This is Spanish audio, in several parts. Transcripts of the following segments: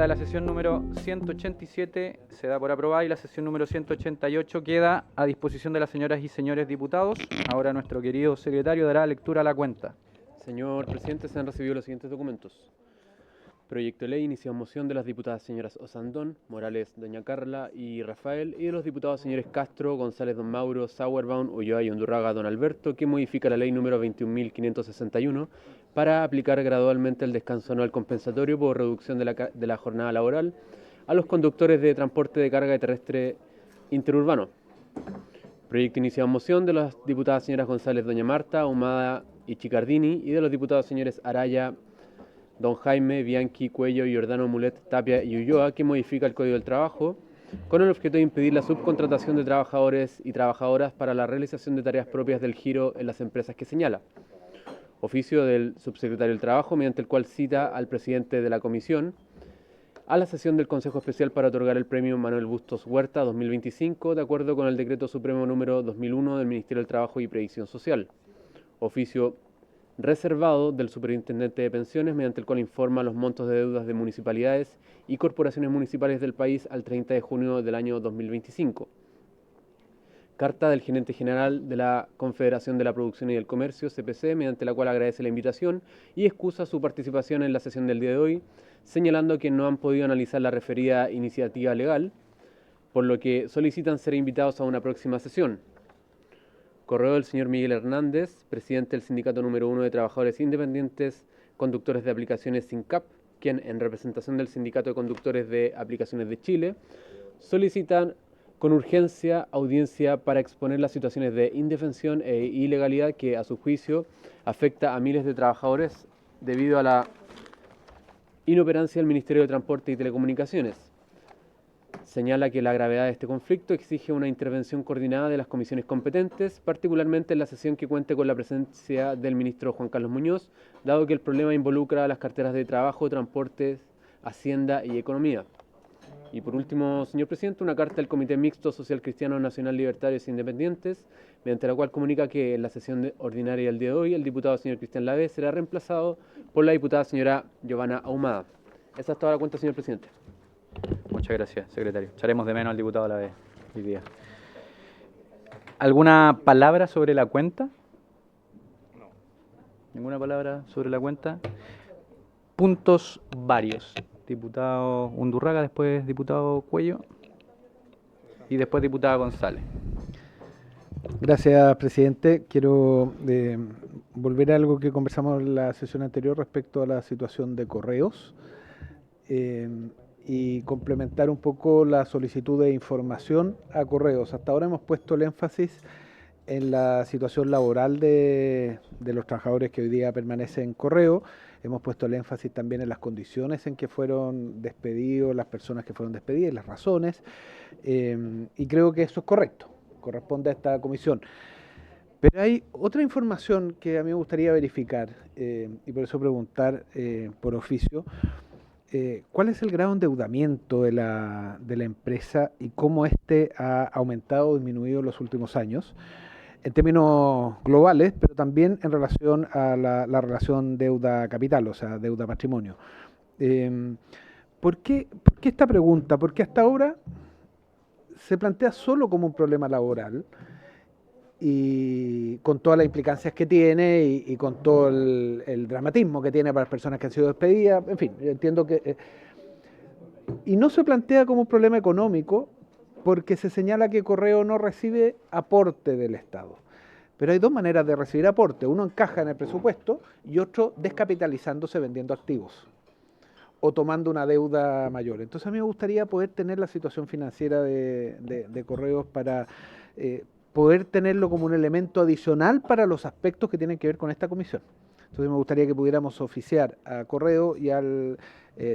acta de la sesión número 187 se da por aprobada y la sesión número 188 queda a disposición de las señoras y señores diputados. Ahora nuestro querido secretario dará lectura a la cuenta. Señor presidente, se han recibido los siguientes documentos. Proyecto de ley, iniciación moción de las diputadas señoras Osandón, Morales, doña Carla y Rafael, y de los diputados señores Castro, González, don Mauro, Sauerbaum, Ulloa y Undurraga, don Alberto, que modifica la ley número 21.561 para aplicar gradualmente el descanso anual compensatorio por reducción de la jornada laboral a los conductores de transporte de carga terrestre interurbano. Proyecto de iniciación moción de las diputadas señoras González, doña Marta, Ahumada y Chicardini, y de los diputados señores Araya, don Jaime, Bianchi, Cuello, Giordano, Mulet, Tapia y Ulloa, que modifica el Código del Trabajo con el objeto de impedir la subcontratación de trabajadores y trabajadoras para la realización de tareas propias del giro en las empresas que señala. Oficio del subsecretario del Trabajo, mediante el cual cita al presidente de la comisión a la sesión del Consejo Especial para otorgar el premio Manuel Bustos Huerta 2025, de acuerdo con el Decreto Supremo número 2001 del Ministerio del Trabajo y Previsión Social. Oficio reservado del Superintendente de Pensiones, mediante el cual informa los montos de deudas de municipalidades y corporaciones municipales del país al 30 de junio del año 2025. Carta del Gerente General de la Confederación de la Producción y del Comercio, CPC, mediante la cual agradece la invitación y excusa su participación en la sesión del día de hoy, señalando que no han podido analizar la referida iniciativa legal, por lo que solicitan ser invitados a una próxima sesión. Correo del señor Miguel Hernández, presidente del Sindicato número 1 de Trabajadores Independientes Conductores de Aplicaciones SINCAP, quien, en representación del Sindicato de Conductores de Aplicaciones de Chile, solicitan con urgencia audiencia para exponer las situaciones de indefensión e ilegalidad que, a su juicio, afecta a miles de trabajadores debido a la inoperancia del Ministerio de Transporte y Telecomunicaciones. Señala que la gravedad de este conflicto exige una intervención coordinada de las comisiones competentes, particularmente en la sesión que cuente con la presencia del ministro Juan Carlos Muñoz, dado que el problema involucra a las carteras de Trabajo, Transportes, Hacienda y Economía. Y por último, señor presidente, una carta del Comité Mixto Social Cristiano Nacional Libertarios e Independientes, mediante la cual comunica que en la sesión ordinaria del día de hoy el diputado señor Cristian Lavé será reemplazado por la diputada señora Giovanna Ahumada. Esa es toda la cuenta, señor presidente. Muchas gracias, secretario. Echaremos de menos al diputado a la vez hoy día. ¿Alguna palabra sobre la cuenta? No. ¿Ninguna palabra sobre la cuenta? Puntos varios. Diputado Undurraga, después diputado Cuello y después diputada González. Gracias, presidente. Quiero volver a algo que conversamos en la sesión anterior respecto a la situación de correos. Y complementar un poco la solicitud de información a correos. Hasta ahora hemos puesto el énfasis en la situación laboral de los trabajadores que hoy día permanecen en correo. Hemos puesto el énfasis también en las condiciones en que fueron despedidos, las personas que fueron despedidas y las razones. Y creo que eso es correcto, corresponde a esta comisión. Pero hay otra información que a mí me gustaría verificar y por eso preguntar por oficio. ¿Cuál es el grado de endeudamiento de la empresa y cómo este ha aumentado o disminuido en los últimos años? En términos globales, pero también en relación a la relación deuda-capital, o sea, deuda-patrimonio. ¿Por qué esta pregunta? Porque hasta ahora se plantea solo como un problema laboral, y con todas las implicancias que tiene y con todo el dramatismo que tiene para las personas que han sido despedidas, en fin, entiendo que... y no se plantea como un problema económico porque se señala que Correo no recibe aporte del Estado. Pero hay dos maneras de recibir aporte, uno encaja en el presupuesto y otro descapitalizándose vendiendo activos o tomando una deuda mayor. Entonces a mí me gustaría poder tener la situación financiera de Correos para... poder tenerlo como un elemento adicional para los aspectos que tienen que ver con esta comisión. Entonces me gustaría que pudiéramos oficiar a Correo y al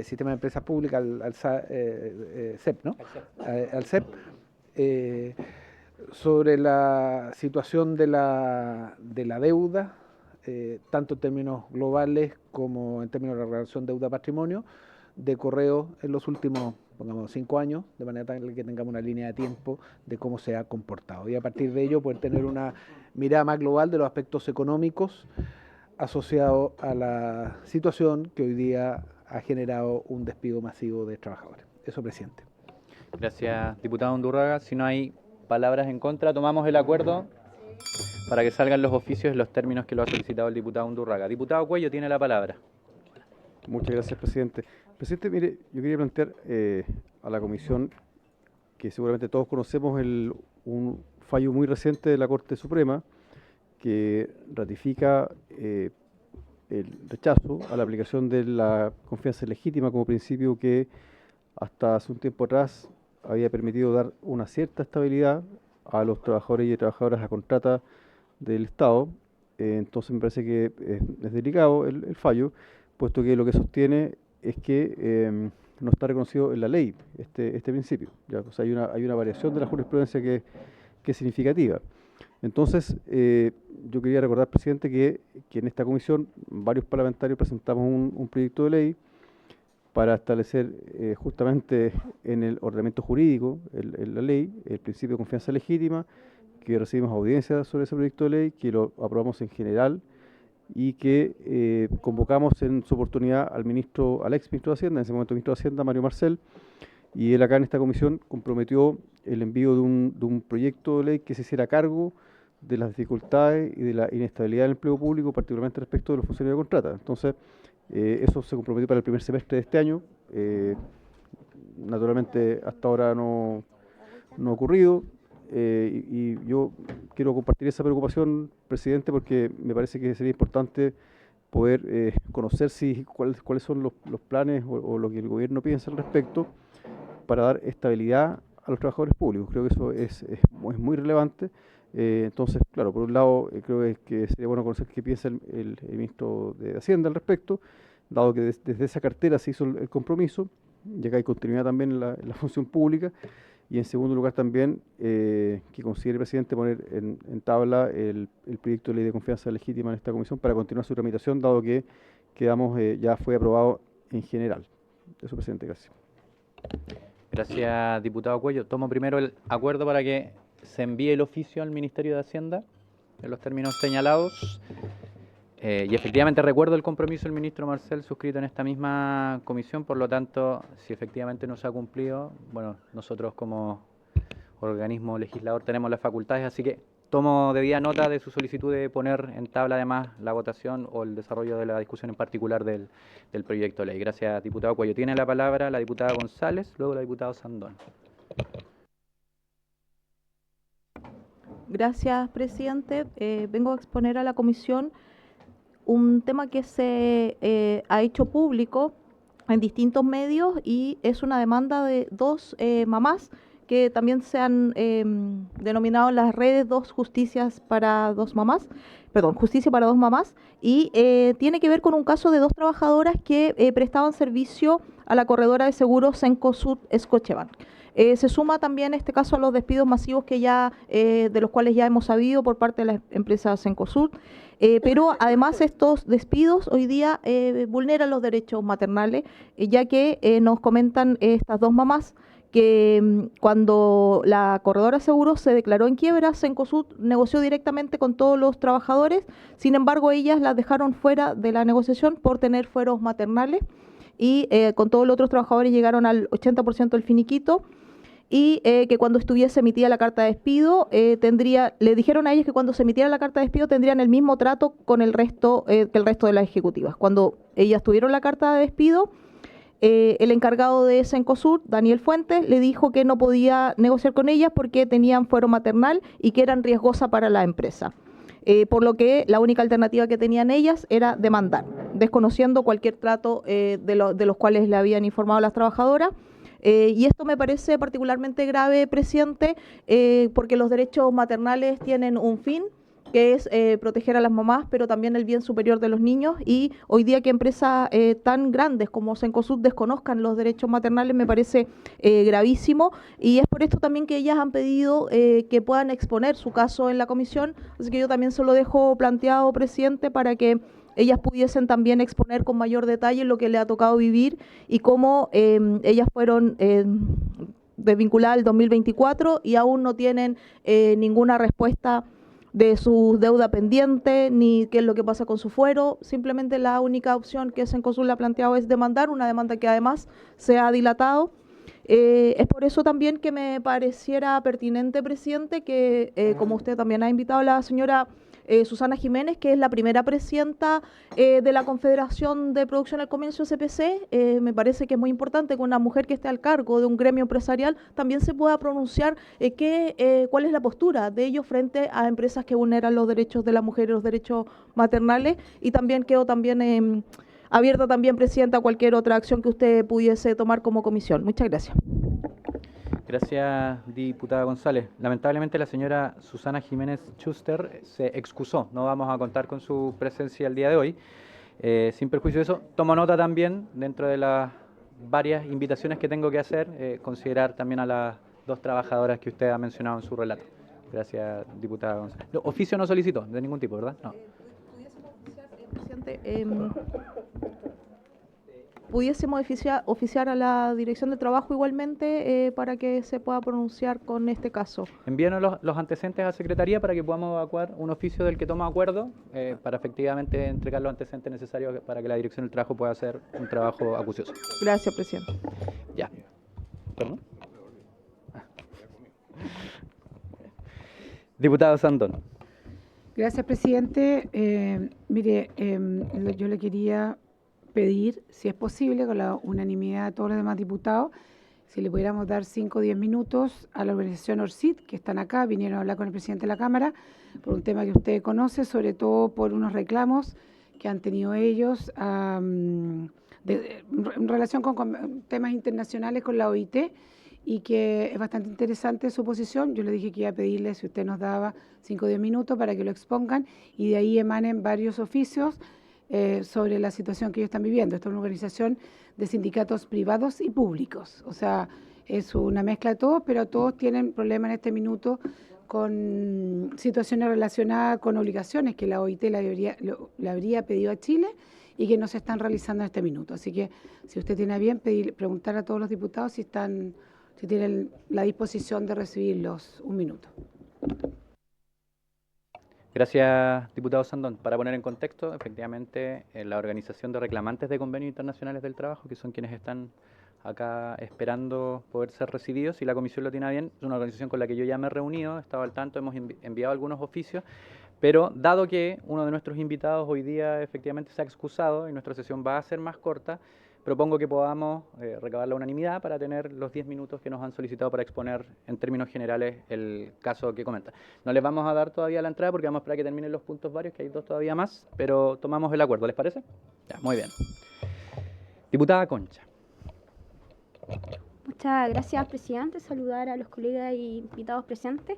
Sistema de Empresas Públicas, al CEP, ¿no? Al CEP, sobre la situación de la deuda, tanto en términos globales como en términos de la relación deuda-patrimonio, de Correo en los últimos, pongamos, 5 años, de manera tal que tengamos una línea de tiempo de cómo se ha comportado. Y a partir de ello poder tener una mirada más global de los aspectos económicos asociados a la situación que hoy día ha generado un despido masivo de trabajadores. Eso, presidente. Gracias, diputado Undurraga. Si no hay palabras en contra, tomamos el acuerdo para que salgan los oficios en los términos que lo ha solicitado el diputado Undurraga. Diputado Cuello tiene la palabra. Muchas gracias, presidente. Presidente, mire, yo quería plantear a la comisión que seguramente todos conocemos un fallo muy reciente de la Corte Suprema que ratifica el rechazo a la aplicación de la confianza legítima como principio que hasta hace un tiempo atrás había permitido dar una cierta estabilidad a los trabajadores y trabajadoras a contrata del Estado. Entonces me parece que es delicado el fallo, puesto que lo que sostiene es que no está reconocido en la ley este principio. ¿Ya? O sea, hay una variación de la jurisprudencia que es significativa. Entonces, yo quería recordar, presidente, que en esta comisión varios parlamentarios presentamos un proyecto de ley para establecer justamente en el ordenamiento jurídico, en la ley, el principio de confianza legítima, que recibimos audiencia sobre ese proyecto de ley, que lo aprobamos en general y que convocamos en su oportunidad al ex ministro de Hacienda, en ese momento ministro de Hacienda, Mario Marcel, y él acá en esta comisión comprometió el envío de un proyecto de ley que se hiciera cargo de las dificultades y de la inestabilidad del empleo público, particularmente respecto de los funcionarios de contrata. Entonces, eso se comprometió para el primer semestre de este año. Naturalmente, hasta ahora no ha ocurrido. Y yo quiero compartir esa preocupación, presidente, porque me parece que sería importante poder conocer cuáles son los planes o lo que el gobierno piensa al respecto para dar estabilidad a los trabajadores públicos. Creo que eso es muy relevante. Entonces, claro, por un lado, creo que sería bueno conocer qué piensa el ministro de Hacienda al respecto, dado que desde esa cartera se hizo el compromiso, y acá hay continuidad también en la función pública. Y en segundo lugar también que considere el presidente poner en tabla el proyecto de ley de confianza legítima en esta comisión para continuar su tramitación, dado que ya fue aprobado en general. Eso, presidente, gracias. Gracias, diputado Cuello. Tomo primero el acuerdo para que se envíe el oficio al Ministerio de Hacienda en los términos señalados. Y efectivamente recuerdo el compromiso del ministro Marcel suscrito en esta misma comisión, por lo tanto, si efectivamente no se ha cumplido, bueno, nosotros como organismo legislador tenemos las facultades, así que tomo debida nota de su solicitud de poner en tabla además la votación o el desarrollo de la discusión en particular del proyecto de ley. Gracias, diputado Cuello. Tiene la palabra la diputada González, luego la diputada Sandón. Gracias, presidente. Vengo a exponer a la comisión un tema que se ha hecho público en distintos medios y es una demanda de dos mamás que también se han denominado en las redes justicia para dos mamás, y tiene que ver con un caso de dos trabajadoras que prestaban servicio a la corredora de seguros Cencosud Scotiabank. Se suma también este caso a los despidos masivos que de los cuales ya hemos sabido por parte de la empresa Cencosud, pero además estos despidos hoy día vulneran los derechos maternales, ya que nos comentan estas dos mamás que cuando la corredora de seguros se declaró en quiebra, Cencosud negoció directamente con todos los trabajadores, sin embargo ellas las dejaron fuera de la negociación por tener fueros maternales y con todos los otros trabajadores llegaron al 80% del finiquito. Y que cuando estuviese emitida la carta de despido, le dijeron a ellas que cuando se emitiera la carta de despido tendrían el mismo trato con el resto que el resto de las ejecutivas. Cuando ellas tuvieron la carta de despido, el encargado de Cencosud, Daniel Fuentes, le dijo que no podía negociar con ellas porque tenían fuero maternal y que eran riesgosas para la empresa. Por lo que la única alternativa que tenían ellas era demandar, desconociendo cualquier trato de los cuales le habían informado a las trabajadoras. Y esto me parece particularmente grave, presidente, porque los derechos maternales tienen un fin, que es proteger a las mamás, pero también el bien superior de los niños. Y hoy día que empresas tan grandes como Cencosud desconozcan los derechos maternales me parece gravísimo. Y es por esto también que ellas han pedido que puedan exponer su caso en la comisión. Así que yo también se lo dejo planteado, presidente, para que ellas pudiesen también exponer con mayor detalle lo que le ha tocado vivir y cómo ellas fueron desvinculadas el 2024 y aún no tienen ninguna respuesta de su deuda pendiente, ni qué es lo que pasa con su fuero. Simplemente la única opción que Cencosud le ha planteado es demandar, una demanda que además se ha dilatado. Es por eso también que me pareciera pertinente, presidente, que como usted también ha invitado a la señora Susana Jiménez, que es la primera presidenta de la Confederación de Producción del Comercio CPC, me parece que es muy importante que una mujer que esté al cargo de un gremio empresarial también se pueda pronunciar cuál es la postura de ellos frente a empresas que vulneran los derechos de la mujer y los derechos maternales. Y también quedo también abierta también, presidenta, a cualquier otra acción que usted pudiese tomar como comisión. Muchas gracias. Gracias, diputada González. Lamentablemente la señora Susana Jiménez Schuster se excusó. No vamos a contar con su presencia el día de hoy. Sin perjuicio de eso, tomo nota también, dentro de las varias invitaciones que tengo que hacer, considerar también a las dos trabajadoras que usted ha mencionado en su relato. Gracias, diputada González. Oficio no solicitó, de ningún tipo, ¿verdad? No. Presidente, pudiésemos oficiar a la Dirección de Trabajo igualmente para que se pueda pronunciar con este caso. Envíenos los antecedentes a Secretaría para que podamos evacuar un oficio del que toma acuerdo para efectivamente entregar los antecedentes necesarios para que la Dirección del Trabajo pueda hacer un trabajo acucioso. Gracias, presidente. Ya. ¿Perdón? Diputado Sandón. Gracias, presidente. Mire, yo le quería pedir, si es posible, con la unanimidad de todos los demás diputados, si le pudiéramos dar 5 o 10 minutos a la organización ORCID, que están acá, vinieron a hablar con el presidente de la Cámara, por un tema que usted conoce, sobre todo por unos reclamos que han tenido ellos en relación con temas internacionales con la OIT, y que es bastante interesante su posición. Yo le dije que iba a pedirle, si usted nos daba 5 o 10 minutos para que lo expongan, y de ahí emanen varios oficios sobre la situación que ellos están viviendo. Esta es una organización de sindicatos privados y públicos, o sea, es una mezcla de todos, pero todos tienen problemas en este minuto con situaciones relacionadas con obligaciones que la OIT le habría pedido a Chile y que no se están realizando en este minuto. Así que, si usted tiene a bien, preguntar a todos los diputados si tienen la disposición de recibirlos. Un minuto. Gracias, diputado Sandón. Para poner en contexto, efectivamente, la Organización de Reclamantes de Convenios Internacionales del Trabajo, que son quienes están acá esperando poder ser recibidos, si la comisión lo tiene a bien, es una organización con la que yo ya me he reunido, he estado al tanto, hemos enviado algunos oficios, pero dado que uno de nuestros invitados hoy día efectivamente se ha excusado y nuestra sesión va a ser más corta, propongo que podamos recabar la unanimidad para tener los 10 minutos que nos han solicitado para exponer en términos generales el caso que comenta. No les vamos a dar todavía la entrada porque vamos a esperar que terminen los puntos varios, que hay 2 todavía más, pero tomamos el acuerdo, ¿les parece? Ya, muy bien. Diputada Concha. Muchas gracias, presidente. Saludar a los colegas y invitados presentes.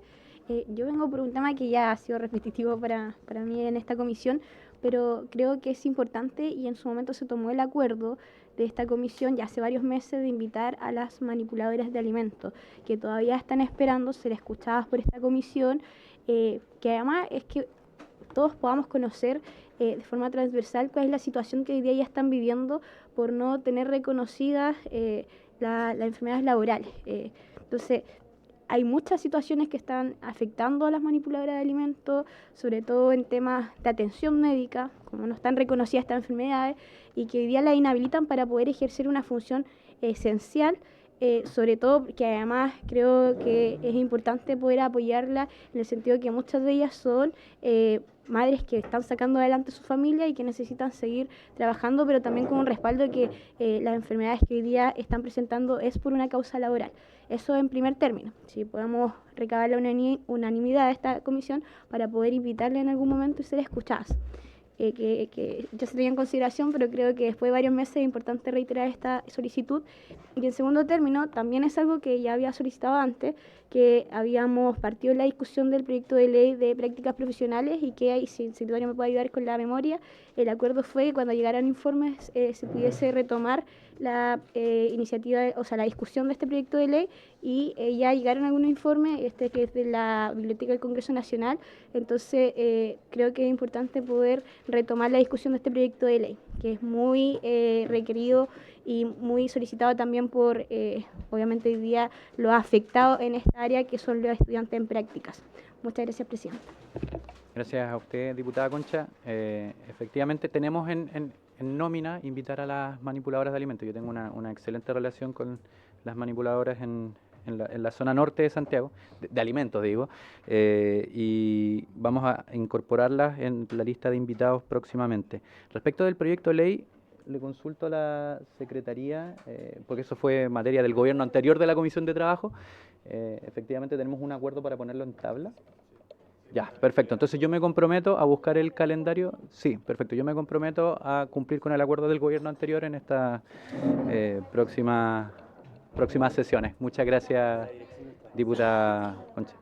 Yo vengo por un tema que ya ha sido repetitivo para mí en esta comisión, pero creo que es importante, y en su momento se tomó el acuerdo de esta comisión ya hace varios meses de invitar a las manipuladoras de alimentos, que todavía están esperando ser escuchadas por esta comisión, que además es que todos podamos conocer de forma transversal cuál es la situación que hoy día ya están viviendo por no tener reconocidas las enfermedades laborales. Entonces, hay muchas situaciones que están afectando a las manipuladoras de alimentos, sobre todo en temas de atención médica, como no están reconocidas estas enfermedades, y que hoy día las inhabilitan para poder ejercer una función esencial, sobre todo porque además creo que es importante poder apoyarla en el sentido de que muchas de ellas son madres que están sacando adelante su familia y que necesitan seguir trabajando, pero también con un respaldo de que las enfermedades que hoy día están presentando es por una causa laboral. Eso en primer término. Si podemos recabar la unanimidad de esta comisión para poder invitarle en algún momento y ser escuchadas. Que ya se tenía en consideración, pero creo que después de varios meses es importante reiterar esta solicitud. Y en segundo término, también es algo que ya había solicitado antes, que habíamos partido en la discusión del proyecto de ley de prácticas profesionales, y que, si el secretario me puede ayudar con la memoria, el acuerdo fue que cuando llegaran informes se pudiese retomar la iniciativa, o sea, la discusión de este proyecto de ley y ya llegaron algunos informes, que es de la Biblioteca del Congreso Nacional, entonces creo que es importante poder retomar la discusión de este proyecto de ley, que es muy requerido y muy solicitado también por, obviamente hoy día, los afectados en esta área, que son los estudiantes en prácticas. Muchas gracias, presidenta. Gracias a usted, diputada Concha. Efectivamente, tenemos en nómina invitar a las manipuladoras de alimentos. Yo tengo una excelente relación con las manipuladoras en la zona norte de Santiago, de alimentos digo, y vamos a incorporarlas en la lista de invitados próximamente. Respecto del proyecto de ley, le consulto a la Secretaría, porque eso fue materia del gobierno anterior de la Comisión de Trabajo. Efectivamente tenemos un acuerdo para ponerlo en tabla. Ya, perfecto. Entonces yo me comprometo a buscar el calendario. Sí, perfecto. Yo me comprometo a cumplir con el acuerdo del gobierno anterior en estas próximas sesiones. Muchas gracias, diputada Concha.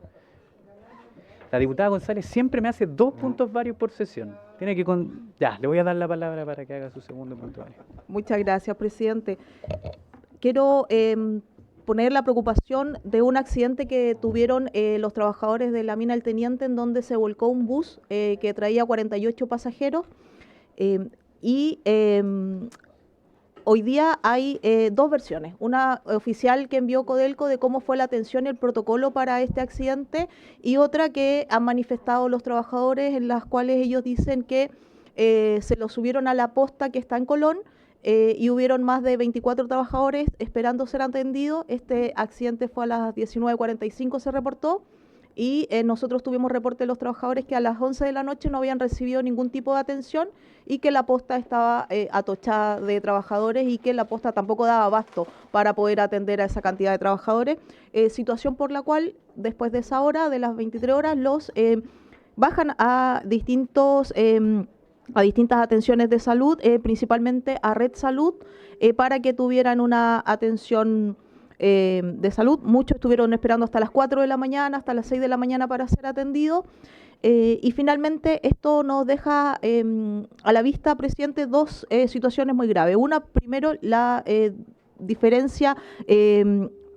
La diputada González siempre me hace 2 puntos varios por sesión. Tiene que Ya, le voy a dar la palabra para que haga su segundo punto vario. Muchas gracias, presidente. Quiero poner la preocupación de un accidente que tuvieron los trabajadores de la mina El Teniente, en donde se volcó un bus que traía 48 pasajeros hoy día hay 2 versiones. Una oficial que envió Codelco de cómo fue la atención y el protocolo para este accidente, y otra que han manifestado los trabajadores, en las cuales ellos dicen que se lo subieron a la posta que está en Colón, y hubieron más de 24 trabajadores esperando ser atendidos. Este accidente fue a las 19:45, se reportó, y nosotros tuvimos reporte de los trabajadores que a las 11 de la noche no habían recibido ningún tipo de atención y que la posta estaba atochada de trabajadores y que la posta tampoco daba abasto para poder atender a esa cantidad de trabajadores, situación por la cual después de esa hora, de las 23 horas, los bajan a distintas atenciones de salud, principalmente a Red Salud, para que tuvieran una atención de salud. Muchos estuvieron esperando hasta las 4 de la mañana, hasta las 6 de la mañana para ser atendidos. Y finalmente esto nos deja a la vista, presidente, 2 situaciones muy graves. Una, primero, la diferencia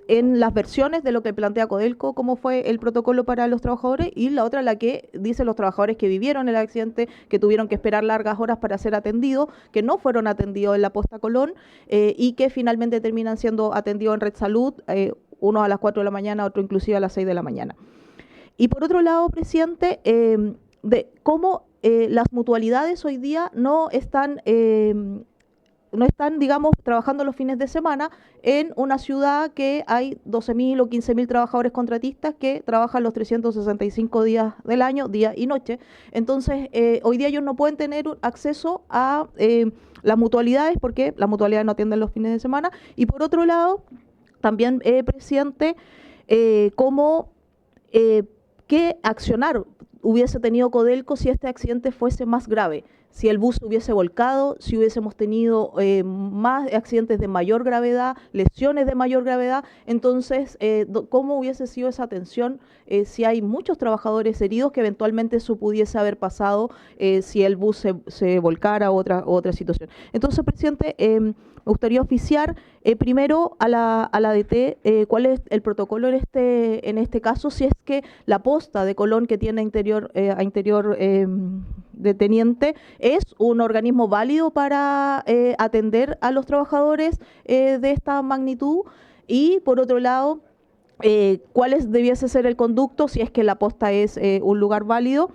en las versiones de lo que plantea Codelco, cómo fue el protocolo para los trabajadores, y la otra, la que dicen los trabajadores que vivieron el accidente, que tuvieron que esperar largas horas para ser atendidos, que no fueron atendidos en la posta Colón, y que finalmente terminan siendo atendidos en Red Salud, uno a las 4 de la mañana, otro inclusive a las 6 de la mañana. Y por otro lado, presidente, de cómo las mutualidades hoy día no están, digamos, trabajando los fines de semana en una ciudad que hay 12.000 o 15.000 trabajadores contratistas que trabajan los 365 días del año, día y noche. Entonces, hoy día ellos no pueden tener acceso a las mutualidades, porque las mutualidades no atienden los fines de semana. Y por otro lado, también, presidente, ¿qué accionar hubiese tenido Codelco si este accidente fuese más grave? Si el bus hubiese volcado, si hubiésemos tenido más accidentes de mayor gravedad, lesiones de mayor gravedad. Entonces, ¿cómo hubiese sido esa atención si hay muchos trabajadores heridos, que eventualmente eso pudiese haber pasado si el bus se volcara u otra situación? Entonces, presidente, me gustaría oficiar primero a la DT cuál es el protocolo en este caso, si es que la posta de Colón, que tiene a interior de Teniente, es un organismo válido para atender a los trabajadores de esta magnitud. Y por otro lado, cuál debiese ser el conducto, si es que la posta es un lugar válido,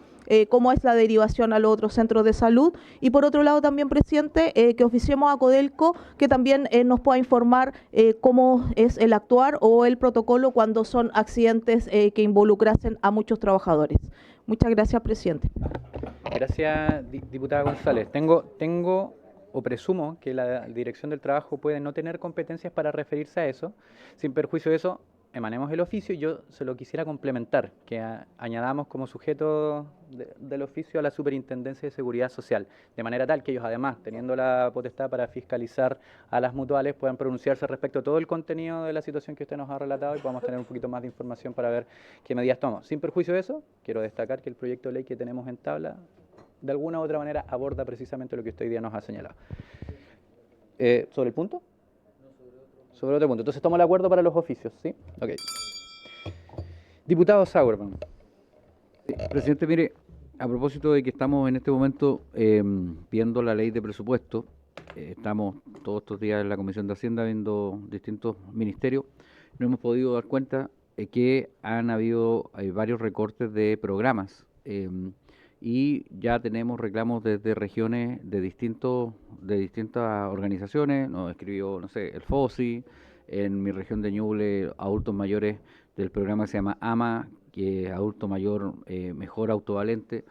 cómo es la derivación a los otros centros de salud. Y por otro lado también, presidente, que oficiemos a Codelco, que también nos pueda informar cómo es el actuar o el protocolo cuando son accidentes que involucrasen a muchos trabajadores. Muchas gracias, presidente. Gracias, diputada González. Tengo o presumo que la Dirección del Trabajo puede no tener competencias para referirse a eso. Sin perjuicio de eso, emanemos el oficio, y yo se lo quisiera complementar, que añadamos como sujeto del oficio a la Superintendencia de Seguridad Social, de manera tal que ellos, además, teniendo la potestad para fiscalizar a las mutuales, puedan pronunciarse respecto a todo el contenido de la situación que usted nos ha relatado, y podamos tener un poquito más de información para ver qué medidas tomamos. Sin perjuicio de eso, quiero destacar que el proyecto de ley que tenemos en tabla, de alguna u otra manera, aborda precisamente lo que usted hoy día nos ha señalado. ¿Sobre el punto? sobre otro punto. Entonces estamos de acuerdo para los oficios, ¿sí? Ok. Diputado Sauerman. Presidente, mire, a propósito de que estamos en este momento viendo la ley de presupuesto, estamos todos estos días en la Comisión de Hacienda viendo distintos ministerios, no hemos podido dar cuenta que han habido varios recortes de programas y ya tenemos reclamos desde regiones de distintas organizaciones, nos escribió, no sé, el FOSI, en mi región de Ñuble, adultos mayores del programa que se llama AMA, que es adulto mayor mejor autovalente,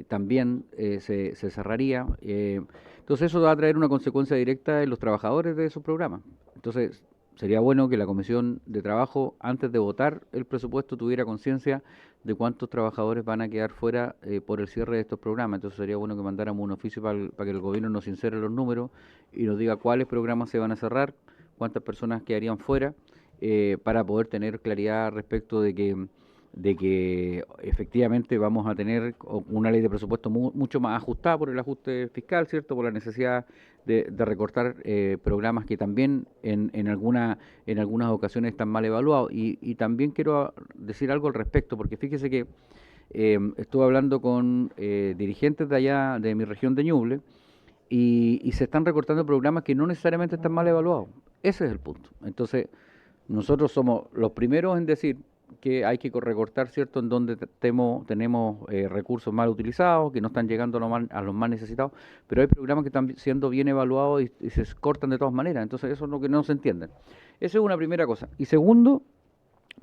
también se cerraría. Entonces eso va a traer una consecuencia directa en los trabajadores de esos programas. Entonces sería bueno que la Comisión de Trabajo, antes de votar el presupuesto, tuviera conciencia de cuántos trabajadores van a quedar fuera por el cierre de estos programas. Entonces sería bueno que mandáramos un oficio para que el gobierno nos sincere los números y nos diga cuáles programas se van a cerrar, cuántas personas quedarían fuera, para poder tener claridad respecto de que efectivamente vamos a tener una ley de presupuesto mucho más ajustada por el ajuste fiscal, ¿cierto? Por la necesidad de recortar programas que también en algunas ocasiones están mal evaluados. Y también quiero decir algo al respecto, porque fíjese que estuve hablando con dirigentes de allá, de mi región de Ñuble, y se están recortando programas que no necesariamente están mal evaluados. Ese es el punto. Entonces, nosotros somos los primeros en decir que hay que recortar, ¿cierto?, en donde tenemos recursos mal utilizados, que no están llegando a los más necesitados, pero hay programas que están siendo bien evaluados y se cortan de todas maneras. Entonces eso es lo que no se entiende. Esa es una primera cosa. Y segundo,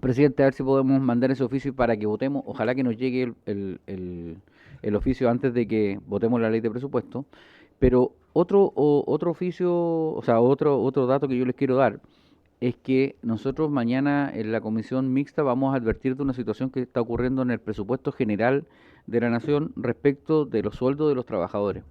presidente, a ver si podemos mandar ese oficio para que votemos, ojalá que nos llegue el oficio antes de que votemos la ley de presupuesto. Pero otro oficio, o sea, otro dato que yo les quiero dar, es que nosotros mañana en la comisión mixta vamos a advertir de una situación que está ocurriendo en el presupuesto general de la Nación respecto de los sueldos de los trabajadores.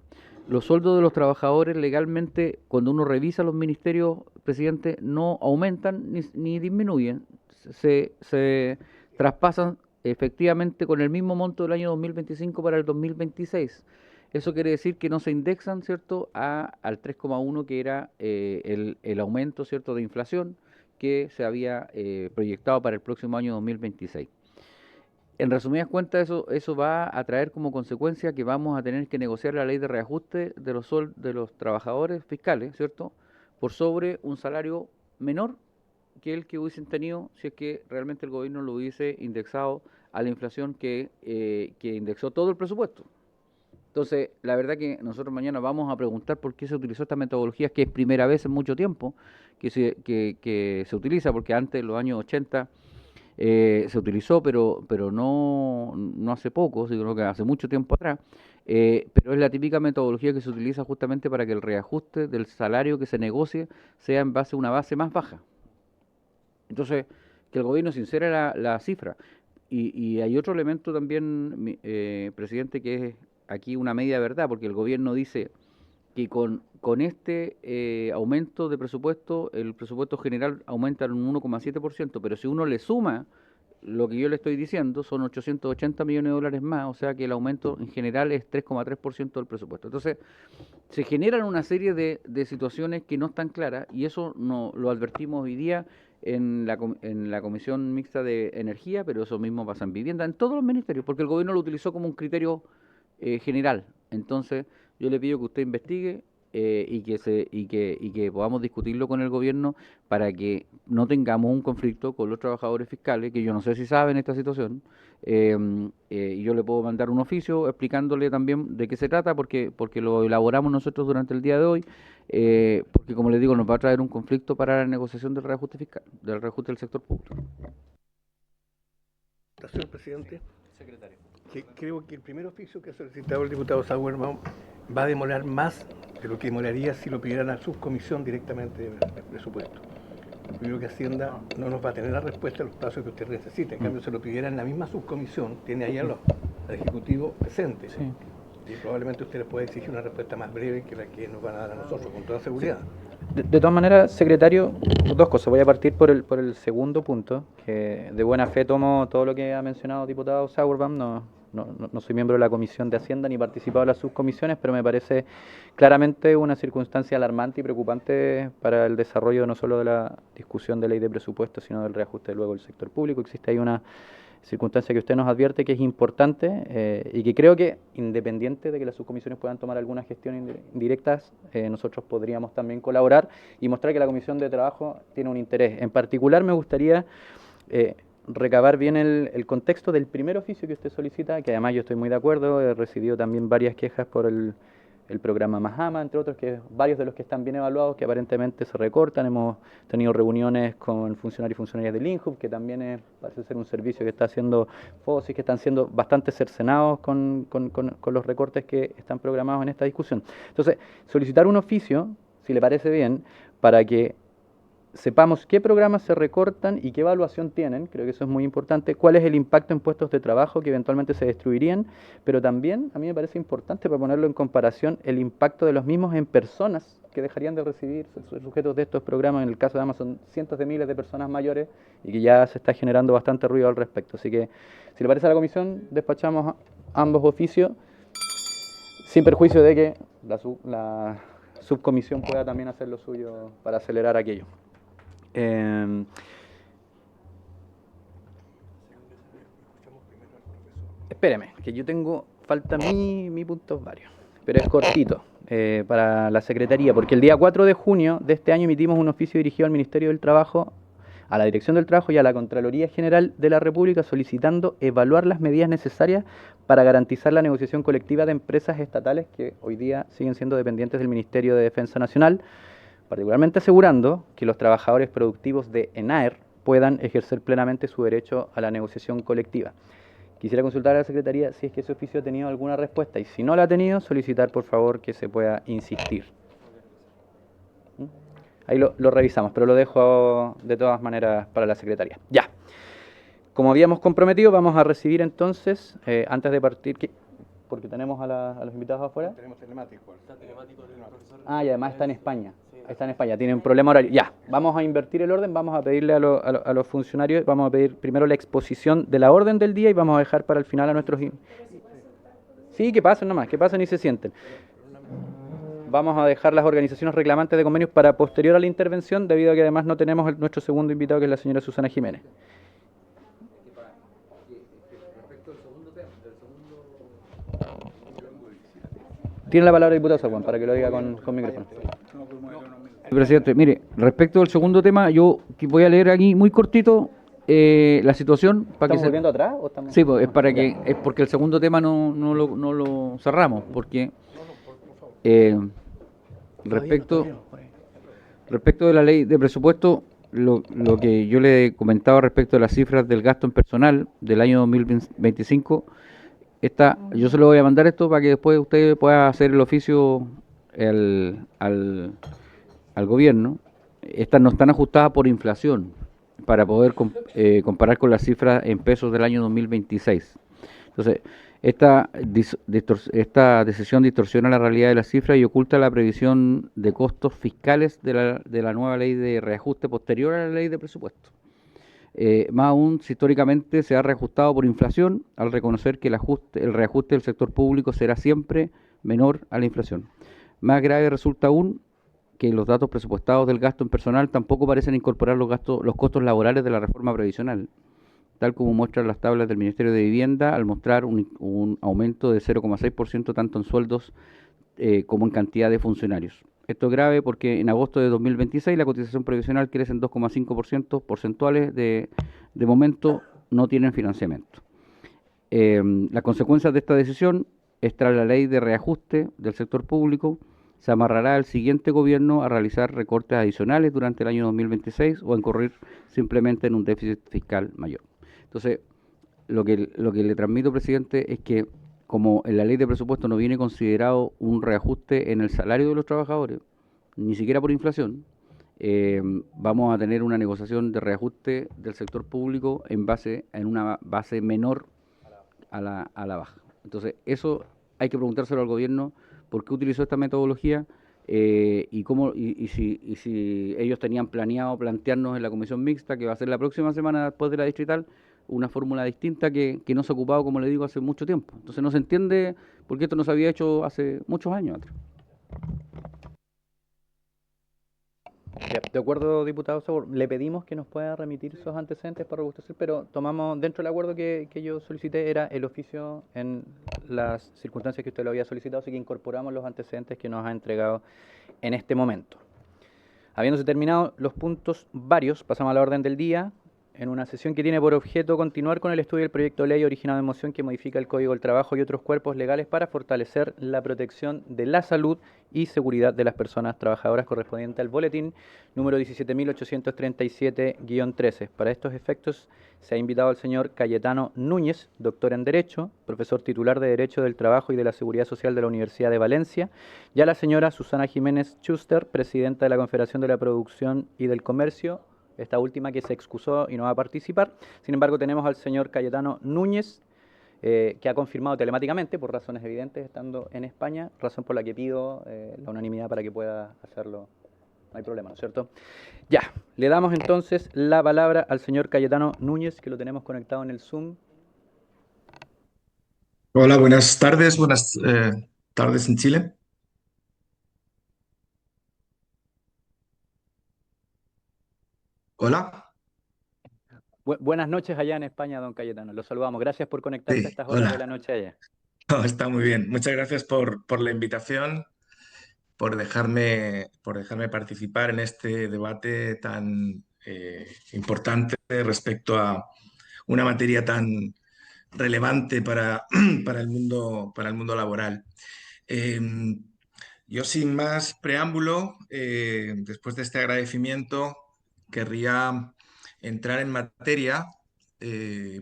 Los sueldos de los trabajadores legalmente, cuando uno revisa los ministerios, presidente, no aumentan ni disminuyen, se traspasan efectivamente con el mismo monto del año 2025 para el 2026. Eso quiere decir que no se indexan, ¿cierto?, al 3,1 que era el aumento, ¿cierto?, de inflación que se había proyectado para el próximo año 2026. En resumidas cuentas, eso va a traer como consecuencia que vamos a tener que negociar la ley de reajuste de los trabajadores fiscales, ¿cierto?, por sobre un salario menor que el que hubiesen tenido si es que realmente el gobierno lo hubiese indexado a la inflación que indexó todo el presupuesto. Entonces, la verdad que nosotros mañana vamos a preguntar por qué se utilizó esta metodología, que es primera vez en mucho tiempo que se utiliza, porque antes, en los años 80, se utilizó, pero no hace poco, sino que hace mucho tiempo atrás, pero es la típica metodología que se utiliza justamente para que el reajuste del salario que se negocie sea en base a una base más baja. Entonces, que el gobierno sincere la cifra. Y hay otro elemento también, presidente, que es aquí una media verdad, porque el gobierno dice que con este aumento de presupuesto, el presupuesto general aumenta en un 1,7%, pero si uno le suma lo que yo le estoy diciendo, son 880 millones de dólares más, o sea que el aumento en general es 3,3% del presupuesto. Entonces, se generan una serie de situaciones que no están claras, y eso lo advertimos hoy día en la Comisión Mixta de Energía, pero eso mismo pasa en vivienda, en todos los ministerios, porque el gobierno lo utilizó como un criterio general. Entonces, yo le pido que usted investigue y que podamos discutirlo con el gobierno para que no tengamos un conflicto con los trabajadores fiscales, que yo no sé si saben esta situación, y yo le puedo mandar un oficio explicándole también de qué se trata, porque lo elaboramos nosotros durante el día de hoy, porque como les digo, nos va a traer un conflicto para la negociación del reajuste fiscal, del reajuste del sector público. Señor presidente. Secretario. Que creo que el primer oficio que ha solicitado el diputado Sauerman va a demorar más de lo que demoraría si lo pidieran a subcomisión directamente del presupuesto. Lo primero que Hacienda no nos va a tener la respuesta a los plazos que usted necesita. En cambio, se lo pidieran en la misma subcomisión, tiene ahí al Ejecutivo presente. Sí. Y probablemente usted le pueda exigir una respuesta más breve que la que nos van a dar a nosotros, con toda seguridad. De todas maneras, secretario, dos cosas. Voy a partir por el segundo punto, que de buena fe tomo todo lo que ha mencionado el diputado Sauerbaum, no soy miembro de la Comisión de Hacienda ni he participado en las subcomisiones, pero me parece claramente una circunstancia alarmante y preocupante para el desarrollo no solo de la discusión de ley de presupuesto, sino del reajuste luego del sector público. Existe ahí una circunstancia que usted nos advierte que es importante y que creo que, independiente de que las subcomisiones puedan tomar algunas gestiones indirectas, nosotros podríamos también colaborar y mostrar que la Comisión de Trabajo tiene un interés. En particular, me gustaría recabar bien el contexto del primer oficio que usted solicita, que además yo estoy muy de acuerdo, he recibido también varias quejas por el programa Majama, entre otros, que varios de los que están bien evaluados, que aparentemente se recortan. Hemos tenido reuniones con funcionarios y funcionarias del INJUB, que también parece ser un servicio que está haciendo FOSIS, que están siendo bastante cercenados con los recortes que están programados en esta discusión. Entonces, solicitar un oficio, si le parece bien, para que sepamos qué programas se recortan y qué evaluación tienen, creo que eso es muy importante, cuál es el impacto en puestos de trabajo que eventualmente se destruirían, pero también a mí me parece importante, para ponerlo en comparación, el impacto de los mismos en personas que dejarían de recibir sujetos de estos programas. En el caso de Amazon, cientos de miles de personas mayores, y que ya se está generando bastante ruido al respecto. Así que, si le parece a la comisión, despachamos ambos oficios, sin perjuicio de que la subcomisión pueda también hacer lo suyo para acelerar aquello. Espéreme, que yo falta mi puntos varios, pero es cortito para la Secretaría, porque el día 4 de junio de este año emitimos un oficio dirigido al Ministerio del Trabajo, a la Dirección del Trabajo y a la Contraloría General de la República, solicitando evaluar las medidas necesarias para garantizar la negociación colectiva de empresas estatales que hoy día siguen siendo dependientes del Ministerio de Defensa Nacional, particularmente asegurando que los trabajadores productivos de ENAER puedan ejercer plenamente su derecho a la negociación colectiva. Quisiera consultar a la Secretaría si es que ese oficio ha tenido alguna respuesta, y si no la ha tenido, solicitar por favor que se pueda insistir. Ahí lo revisamos, pero lo dejo de todas maneras para la Secretaría. Ya. Como habíamos comprometido, vamos a recibir entonces, antes de partir, porque tenemos a los invitados afuera. Tenemos telemático. Está telemático del profesor. Y además está en España. Está en España, tiene un problema horario. Ya, vamos a invertir el orden, vamos a pedirle a los funcionarios, vamos a pedir primero la exposición de la orden del día y vamos a dejar para el final a nuestros... Sí, que pasen nomás, que pasen y se sienten. Vamos a dejar las organizaciones reclamantes de convenios para posterior a la intervención, debido a que además no tenemos nuestro segundo invitado, que es la señora Susana Jiménez. Tiene la palabra el diputado Saguán, para que lo diga con micrófono. Presidente, mire, respecto al segundo tema, yo voy a leer aquí muy cortito la situación. ¿Estamos volviendo atrás? ¿O estamos... Sí, pues, es porque el segundo tema no lo cerramos, porque respecto de la ley de presupuesto, lo que yo le he comentado respecto de las cifras del gasto en personal del año 2025, yo se lo voy a mandar esto para que después usted pueda hacer el oficio al gobierno. Estas no están ajustadas por inflación para poder comparar con las cifras en pesos del año 2026. Entonces, esta decisión distorsiona la realidad de las cifras y oculta la previsión de costos fiscales de la nueva ley de reajuste posterior a la ley de presupuesto. Más aún, si históricamente se ha reajustado por inflación, al reconocer que el reajuste del sector público será siempre menor a la inflación. Más grave resulta aún que los datos presupuestados del gasto en personal tampoco parecen incorporar los costos laborales de la reforma previsional, tal como muestran las tablas del Ministerio de Vivienda, al mostrar un aumento de 0,6% tanto en sueldos como en cantidad de funcionarios. Esto es grave porque en agosto de 2026 la cotización previsional crece en 2,5% porcentuales, de momento no tienen financiamiento. Las consecuencias de esta decisión es, tras la ley de reajuste del sector público, se amarrará al siguiente gobierno a realizar recortes adicionales durante el año 2026 o a incurrir simplemente en un déficit fiscal mayor. Entonces, lo que le transmito, presidente, es que como en la ley de presupuesto no viene considerado un reajuste en el salario de los trabajadores, ni siquiera por inflación, vamos a tener una negociación de reajuste del sector público en una base menor a la baja. Entonces, eso hay que preguntárselo al gobierno, por qué utilizó esta metodología y si ellos tenían planeado plantearnos en la comisión mixta, que va a ser la próxima semana después de la distrital, una fórmula distinta que no se ha ocupado, como le digo, hace mucho tiempo. Entonces no se entiende por qué esto no se había hecho hace muchos años atrás. Ya, de acuerdo, diputado Saur, le pedimos que nos pueda remitir esos antecedentes para robustecer, pero tomamos, dentro del acuerdo que yo solicité, era el oficio en las circunstancias que usted lo había solicitado, así que incorporamos los antecedentes que nos ha entregado en este momento. Habiéndose terminado los puntos varios, pasamos a la orden del día, en una sesión que tiene por objeto continuar con el estudio del proyecto de ley originado en moción que modifica el Código del Trabajo y otros cuerpos legales para fortalecer la protección de la salud y seguridad de las personas trabajadoras, correspondiente al boletín número 17.837-13. Para estos efectos se ha invitado al señor Cayetano Núñez, doctor en Derecho, profesor titular de Derecho del Trabajo y de la Seguridad Social de la Universidad de Valencia, y a la señora Susana Jiménez Schuster, presidenta de la Confederación de la Producción y del Comercio, esta última que se excusó y no va a participar. Sin embargo, tenemos al señor Cayetano Núñez, que ha confirmado telemáticamente, por razones evidentes, estando en España, razón por la que pido la unanimidad para que pueda hacerlo. No hay problema, ¿no es cierto? Ya, le damos entonces la palabra al señor Cayetano Núñez, que lo tenemos conectado en el Zoom. Hola, buenas tardes en Chile. Hola, Buenas noches allá en España, don Cayetano. Lo saludamos. Gracias por conectarse a sí, estas horas de la hola. noche allá. No, está muy bien. Muchas gracias por la invitación, por dejarme participar en este debate tan importante respecto a una materia tan relevante para el mundo laboral. Eh, yo sin más preámbulo, después de este agradecimiento, querría entrar en materia. Eh,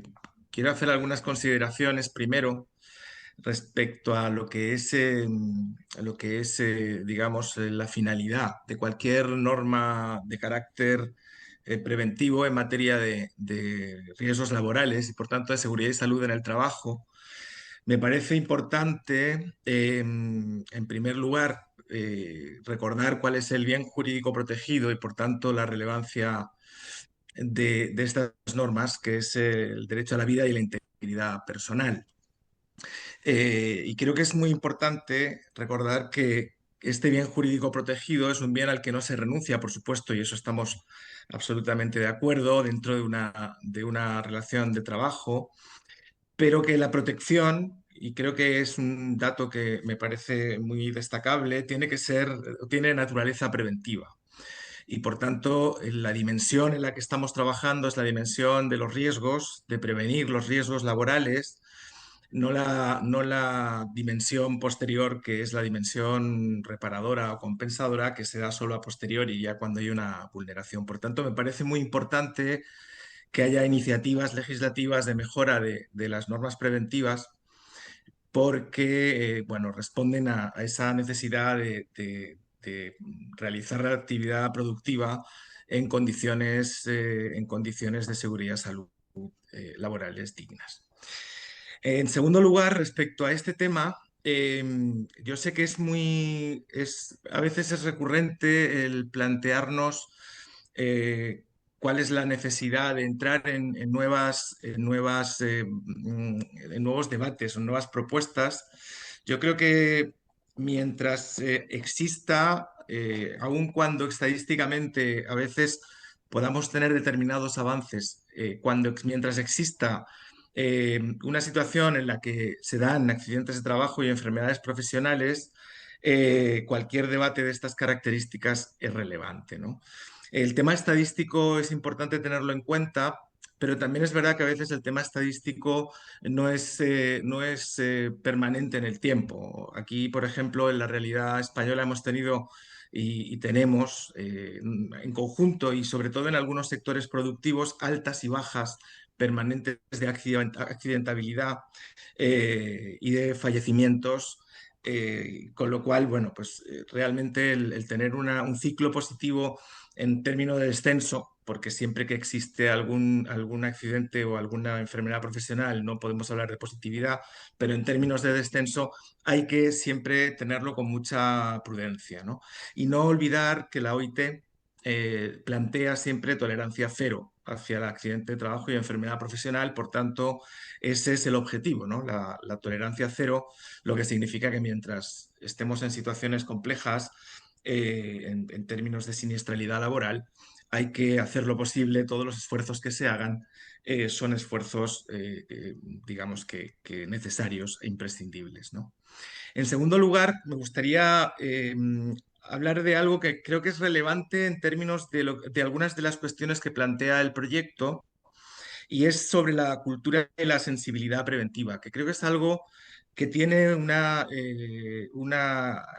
Quiero hacer algunas consideraciones primero respecto a digamos, la finalidad de cualquier norma de carácter preventivo en materia de riesgos laborales y, por tanto, de seguridad y salud en el trabajo. Me parece importante, en primer lugar, recordar cuál es el bien jurídico protegido y, por tanto, la relevancia de estas normas, que es el derecho a la vida y la integridad personal. Y creo que es muy importante recordar que este bien jurídico protegido es un bien al que no se renuncia, por supuesto, y eso estamos absolutamente de acuerdo dentro de una relación de trabajo, pero que la protección, y creo que es un dato que me parece muy destacable, tiene naturaleza preventiva. Y por tanto, la dimensión en la que estamos trabajando es la dimensión de los riesgos, de prevenir los riesgos laborales, no la dimensión posterior, que es la dimensión reparadora o compensadora, que se da solo a posteriori, ya cuando hay una vulneración. Por tanto, me parece muy importante que haya iniciativas legislativas de mejora de las normas preventivas, porque bueno, responden a esa necesidad de realizar la actividad productiva en condiciones de seguridad y salud laborales dignas. En segundo lugar, respecto a este tema, yo sé que a veces es recurrente el plantearnos cuál es la necesidad de entrar en nuevos debates o nuevas propuestas. Yo creo que mientras exista, aun cuando estadísticamente a veces podamos tener determinados avances, mientras exista una situación en la que se dan accidentes de trabajo y enfermedades profesionales, cualquier debate de estas características es relevante, ¿no? El tema estadístico es importante tenerlo en cuenta, pero también es verdad que a veces el tema estadístico no es permanente en el tiempo. Aquí, por ejemplo, en la realidad española hemos tenido y tenemos en conjunto y sobre todo en algunos sectores productivos altas y bajas permanentes de accidentabilidad y de fallecimientos, con lo cual, bueno, pues realmente el tener un ciclo positivo en términos de descenso, porque siempre que existe algún accidente o alguna enfermedad profesional no podemos hablar de positividad, pero en términos de descenso hay que siempre tenerlo con mucha prudencia, ¿no? Y no olvidar que la OIT plantea siempre tolerancia cero hacia el accidente de trabajo y enfermedad profesional. Por tanto, ese es el objetivo, ¿no? La tolerancia cero, lo que significa que mientras estemos en situaciones complejas, en términos de siniestralidad laboral, hay que hacer lo posible, todos los esfuerzos que se hagan son esfuerzos, digamos que necesarios e imprescindibles, ¿no? En segundo lugar, me gustaría hablar de algo que creo que es relevante en términos de algunas de las cuestiones que plantea el proyecto, y es sobre la cultura de la sensibilidad preventiva, que creo que es algo que tiene una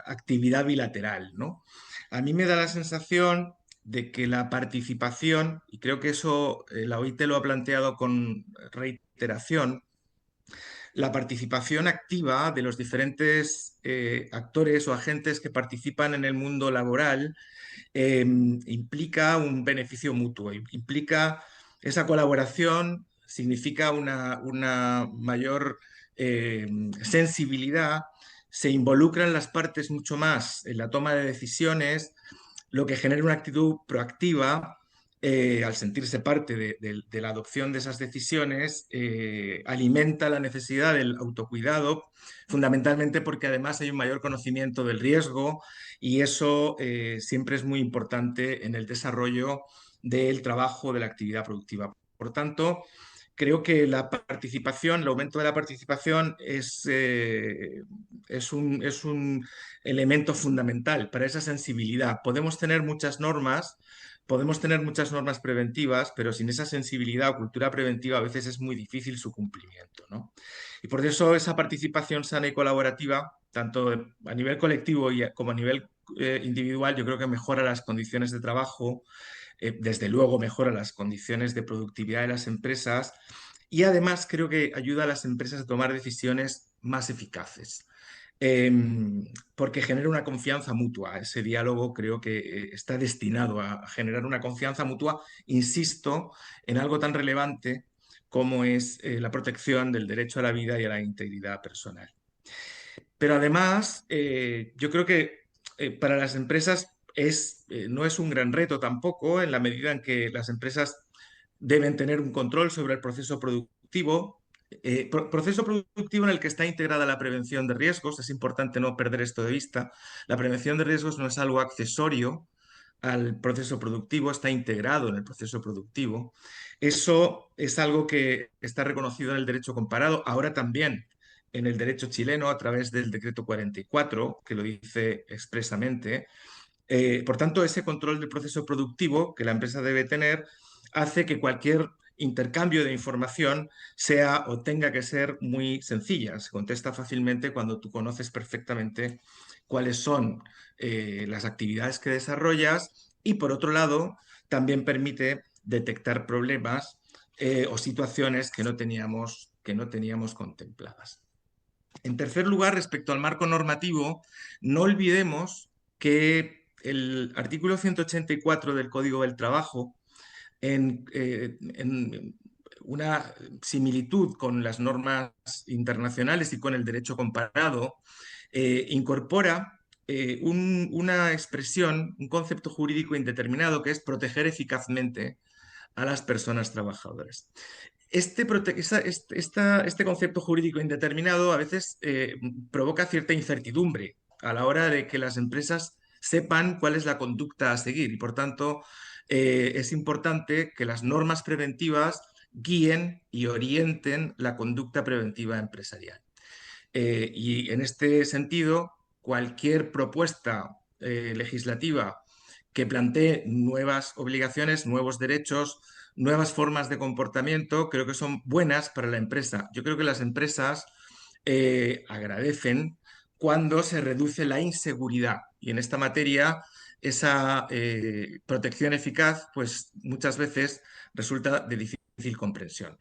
actividad bilateral, ¿no? A mí me da la sensación de que la participación, y creo que eso la OIT lo ha planteado con reiteración, la participación activa de los diferentes actores o agentes que participan en el mundo laboral implica un beneficio mutuo, implica esa colaboración, significa una mayor sensibilidad, se involucran las partes mucho más en la toma de decisiones, lo que genera una actitud proactiva al sentirse parte de la adopción de esas decisiones, alimenta la necesidad del autocuidado, fundamentalmente porque además hay un mayor conocimiento del riesgo y eso siempre es muy importante en el desarrollo del trabajo, de la actividad productiva. Por tanto, creo que la participación, el aumento de la participación es un elemento fundamental para esa sensibilidad. Podemos tener muchas normas preventivas, pero sin esa sensibilidad o cultura preventiva a veces es muy difícil su cumplimiento, ¿no? Y por eso esa participación sana y colaborativa, tanto a nivel colectivo como a nivel individual, yo creo que mejora las condiciones de trabajo, desde luego mejora las condiciones de productividad de las empresas y además creo que ayuda a las empresas a tomar decisiones más eficaces. Porque genera una confianza mutua. Ese diálogo creo que está destinado a generar una confianza mutua, insisto, en algo tan relevante como es la protección del derecho a la vida y a la integridad personal. Pero además, yo creo que para las empresas no es un gran reto tampoco, en la medida en que las empresas deben tener un control sobre el proceso productivo, proceso productivo en el que está integrada la prevención de riesgos. Es importante no perder esto de vista. La prevención de riesgos no es algo accesorio al proceso productivo, está integrado en el proceso productivo. Eso es algo que está reconocido en el derecho comparado, ahora también en el derecho chileno a través del decreto 44, que lo dice expresamente. Por tanto, ese control del proceso productivo que la empresa debe tener hace que cualquier intercambio de información sea o tenga que ser muy sencilla. Se contesta fácilmente cuando tú conoces perfectamente cuáles son las actividades que desarrollas y, por otro lado, también permite detectar problemas o situaciones que no teníamos contempladas. En tercer lugar, respecto al marco normativo, no olvidemos que el artículo 184 del Código del Trabajo, en una similitud con las normas internacionales y con el derecho comparado, incorpora una expresión, un concepto jurídico indeterminado que es proteger eficazmente a las personas trabajadoras. Este concepto jurídico indeterminado a veces provoca cierta incertidumbre a la hora de que las empresas sepan cuál es la conducta a seguir y, por tanto, es importante que las normas preventivas guíen y orienten la conducta preventiva empresarial. Y en este sentido, cualquier propuesta legislativa que plantee nuevas obligaciones, nuevos derechos, nuevas formas de comportamiento, creo que son buenas para la empresa. Yo creo que las empresas agradecen cuando se reduce la inseguridad y en esta materia esa protección eficaz pues muchas veces resulta de difícil comprensión.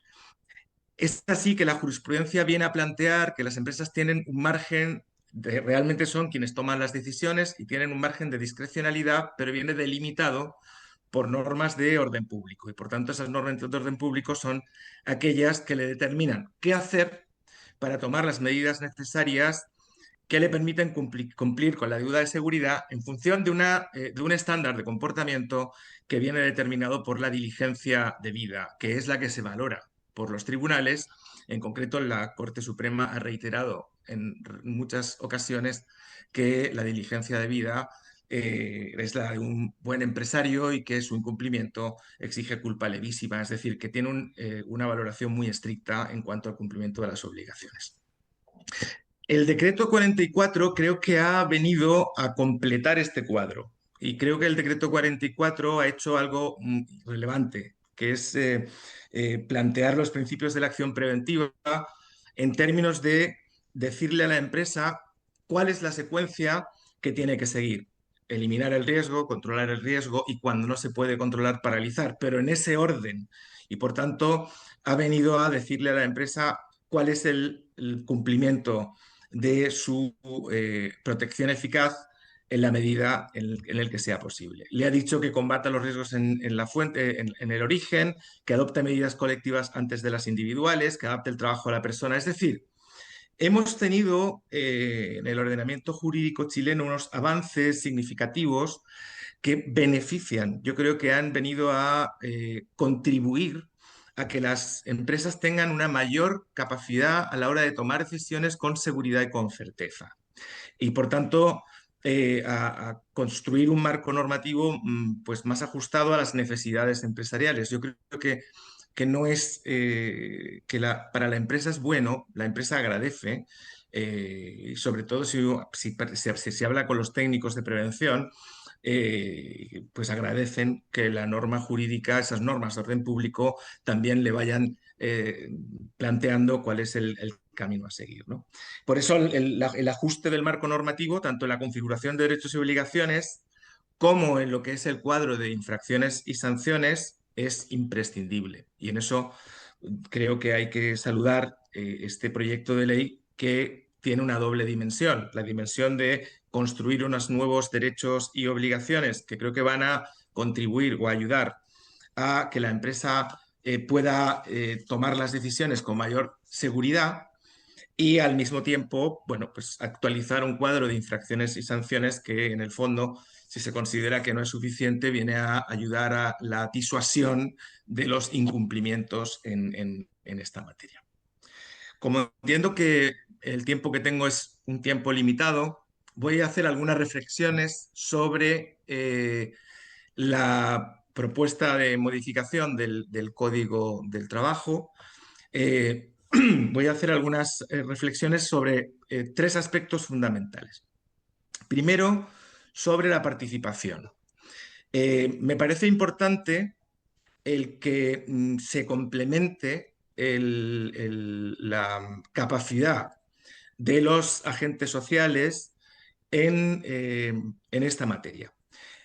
Es así que la jurisprudencia viene a plantear que las empresas tienen un margen realmente son quienes toman las decisiones y tienen un margen de discrecionalidad, pero viene delimitado por normas de orden público. Y por tanto, esas normas de orden público son aquellas que le determinan qué hacer para tomar las medidas necesarias que le permiten cumplir con la deuda de seguridad en función de un estándar de comportamiento que viene determinado por la diligencia debida, que es la que se valora por los tribunales. En concreto, la Corte Suprema ha reiterado en muchas ocasiones que la diligencia debida es la de un buen empresario y que su incumplimiento exige culpa levísima, es decir, que tiene una valoración muy estricta en cuanto al cumplimiento de las obligaciones. El decreto 44 creo que ha venido a completar este cuadro y creo que el decreto 44 ha hecho algo relevante, que es plantear los principios de la acción preventiva en términos de decirle a la empresa cuál es la secuencia que tiene que seguir. Eliminar el riesgo, controlar el riesgo y cuando no se puede controlar, paralizar, pero en ese orden. Y por tanto, ha venido a decirle a la empresa cuál es el cumplimiento de su protección eficaz en la medida en el que sea posible. Le ha dicho que combata los riesgos en la fuente, en el origen, que adopte medidas colectivas antes de las individuales, que adapte el trabajo a la persona. Es decir, hemos tenido en el ordenamiento jurídico chileno unos avances significativos que benefician, yo creo que han venido a contribuir a que las empresas tengan una mayor capacidad a la hora de tomar decisiones con seguridad y con certeza. Y por tanto, a construir un marco normativo pues más ajustado a las necesidades empresariales. Yo creo que no es para la empresa es bueno, la empresa agradece, y sobre todo si habla con los técnicos de prevención, pues agradecen que la norma jurídica, esas normas de orden público, también le vayan planteando cuál es el camino a seguir, ¿no? Por eso el ajuste del marco normativo, tanto en la configuración de derechos y obligaciones como en lo que es el cuadro de infracciones y sanciones, es imprescindible. Y en eso creo que hay que saludar este proyecto de ley que tiene una doble dimensión, la dimensión de construir unos nuevos derechos y obligaciones que creo que van a contribuir o ayudar a que la empresa pueda tomar las decisiones con mayor seguridad y al mismo tiempo, bueno, pues actualizar un cuadro de infracciones y sanciones que en el fondo, si se considera que no es suficiente, viene a ayudar a la disuasión de los incumplimientos en esta materia. Como entiendo que el tiempo que tengo es un tiempo limitado, voy a hacer algunas reflexiones sobre la propuesta de modificación del Código del Trabajo. Voy a hacer algunas reflexiones sobre tres aspectos fundamentales. Primero, sobre la participación. Me parece importante el que se complemente la capacidad de los agentes sociales en esta materia.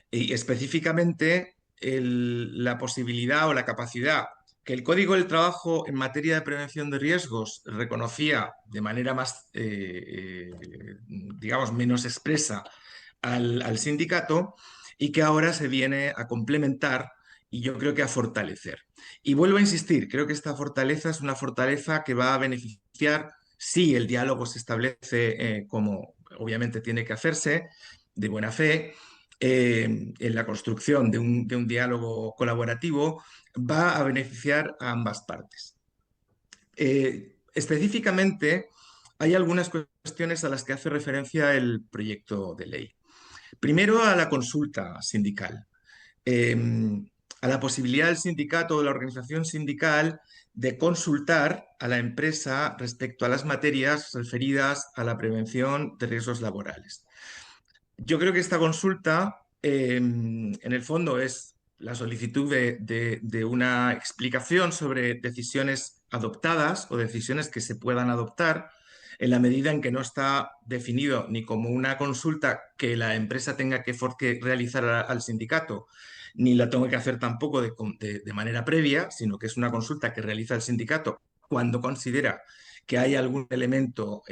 Y específicamente la posibilidad o la capacidad que el Código del Trabajo en materia de prevención de riesgos reconocía de manera más, digamos, menos expresa al sindicato y que ahora se viene a complementar y yo creo que a fortalecer. Y vuelvo a insistir, creo que esta fortaleza es una fortaleza que va a beneficiar si el diálogo se establece como obviamente tiene que hacerse, de buena fe, en la construcción de un diálogo colaborativo, va a beneficiar a ambas partes. Específicamente, hay algunas cuestiones a las que hace referencia el proyecto de ley. Primero, a la consulta sindical, a la posibilidad del sindicato o de la organización sindical de consultar a la empresa respecto a las materias referidas a la prevención de riesgos laborales. Yo creo que esta consulta, en el fondo, es la solicitud de una explicación sobre decisiones adoptadas o decisiones que se puedan adoptar en la medida en que no está definido ni como una consulta que la empresa tenga que realizar al sindicato, ni la tengo que hacer tampoco de manera previa, sino que es una consulta que realiza el sindicato cuando considera que hay algún elemento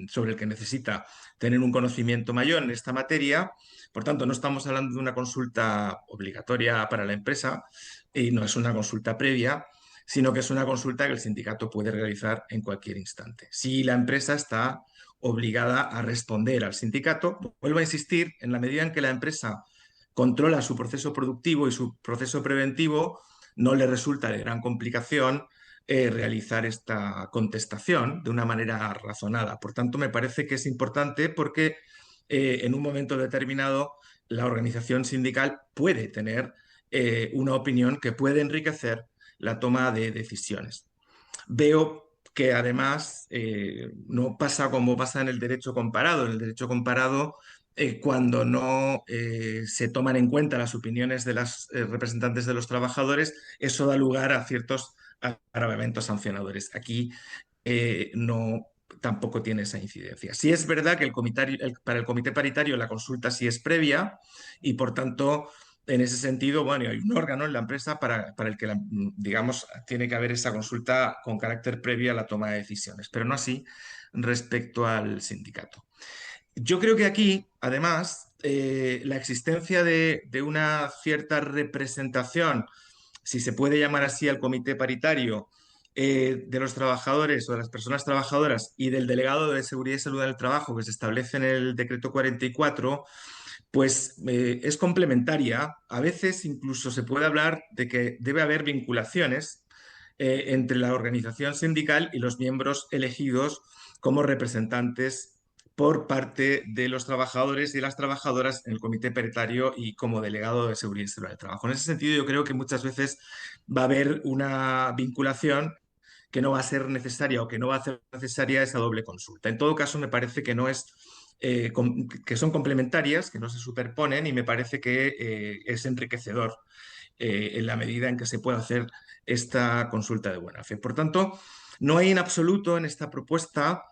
sobre el que necesita tener un conocimiento mayor en esta materia. Por tanto, no estamos hablando de una consulta obligatoria para la empresa y no es una consulta previa, sino que es una consulta que el sindicato puede realizar en cualquier instante, si la empresa está obligada a responder al sindicato. Vuelvo a insistir, en la medida en que la empresa controla su proceso productivo y su proceso preventivo, no le resulta de gran complicación realizar esta contestación de una manera razonada. Por tanto, me parece que es importante porque en un momento determinado la organización sindical puede tener una opinión que puede enriquecer la toma de decisiones. Veo que además no pasa como pasa en el derecho comparado. En el derecho comparado, cuando no se toman en cuenta las opiniones de las representantes de los trabajadores, eso da lugar a ciertos agravamientos sancionadores. Aquí no tampoco tiene esa incidencia. Sí es verdad que para el comité paritario la consulta sí es previa y por tanto en ese sentido, bueno, hay un órgano en la empresa para el que, digamos, tiene que haber esa consulta con carácter previo a la toma de decisiones, pero no así respecto al sindicato. Yo creo que aquí, además, la existencia de una cierta representación, si se puede llamar así al comité paritario, de los trabajadores o de las personas trabajadoras y del delegado de Seguridad y Salud del Trabajo que se establece en el decreto 44, pues es complementaria. A veces incluso se puede hablar de que debe haber vinculaciones entre la organización sindical y los miembros elegidos como representantes por parte de los trabajadores y las trabajadoras en el comité paritario y como delegado de Seguridad y Salud del Trabajo. En ese sentido, yo creo que muchas veces va a haber una vinculación que no va a ser necesaria o que no va a hacer necesaria esa doble consulta. En todo caso, me parece que no es que son complementarias, que no se superponen y me parece que es enriquecedor en la medida en que se puede hacer esta consulta de buena fe. Por tanto, no hay en absoluto en esta propuesta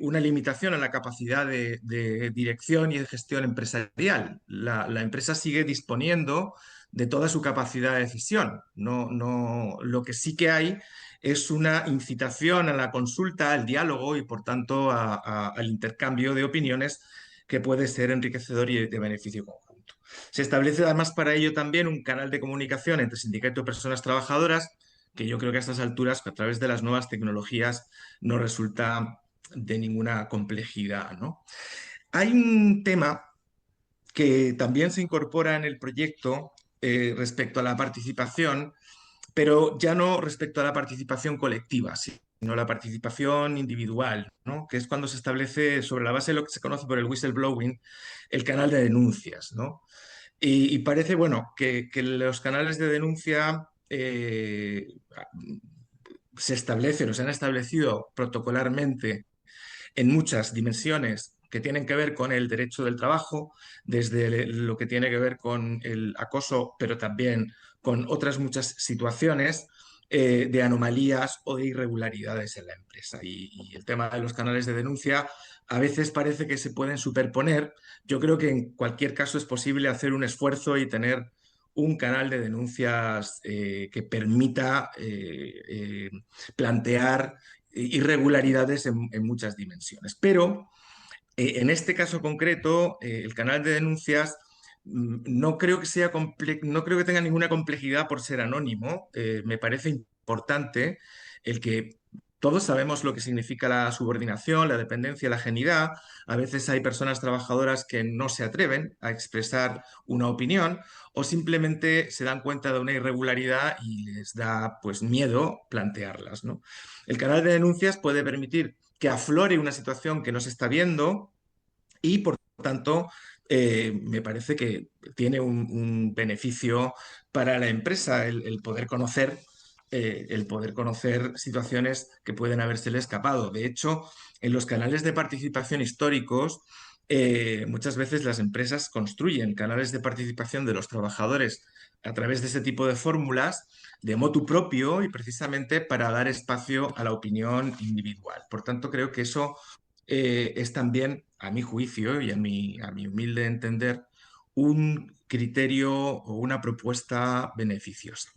una limitación a la capacidad de dirección y de gestión empresarial. La empresa sigue disponiendo de toda su capacidad de decisión. Lo que sí que hay es una incitación a la consulta, al diálogo y, por tanto, al intercambio de opiniones que puede ser enriquecedor y de beneficio conjunto. Se establece además para ello también un canal de comunicación entre sindicato y personas trabajadoras, que yo creo que a estas alturas, a través de las nuevas tecnologías, no resulta de ninguna complejidad, ¿no? Hay un tema que también se incorpora en el proyecto respecto a la participación, pero ya no respecto a la participación colectiva, sino la participación individual, ¿no? Que es cuando se establece, sobre la base de lo que se conoce por el whistleblowing, el canal de denuncias, ¿no? Y parece, bueno, que los canales de denuncia se establecen o se han establecido protocolarmente en muchas dimensiones que tienen que ver con el derecho del trabajo, desde lo que tiene que ver con el acoso, pero también con otras muchas situaciones de anomalías o de irregularidades en la empresa. Y el tema de los canales de denuncia a veces parece que se pueden superponer. Yo creo que en cualquier caso es posible hacer un esfuerzo y tener un canal de denuncias que permita plantear irregularidades en muchas dimensiones. Pero en este caso concreto, el canal de denuncias no creo que no creo que tenga ninguna complejidad por ser anónimo. Me parece importante el que todos sabemos lo que significa la subordinación, la dependencia, la ajenidad. A veces hay personas trabajadoras que no se atreven a expresar una opinión o simplemente se dan cuenta de una irregularidad y les da pues miedo plantearlas, ¿no? El canal de denuncias puede permitir que aflore una situación que no se está viendo y, por tanto, me parece que tiene un beneficio para la empresa el poder conocer situaciones que pueden habérsele escapado. De hecho, en los canales de participación históricos, muchas veces las empresas construyen canales de participación de los trabajadores a través de ese tipo de fórmulas de motu propio y precisamente para dar espacio a la opinión individual. Por tanto, creo que eso es también, a mi juicio y a mi humilde entender, un criterio o una propuesta beneficiosa.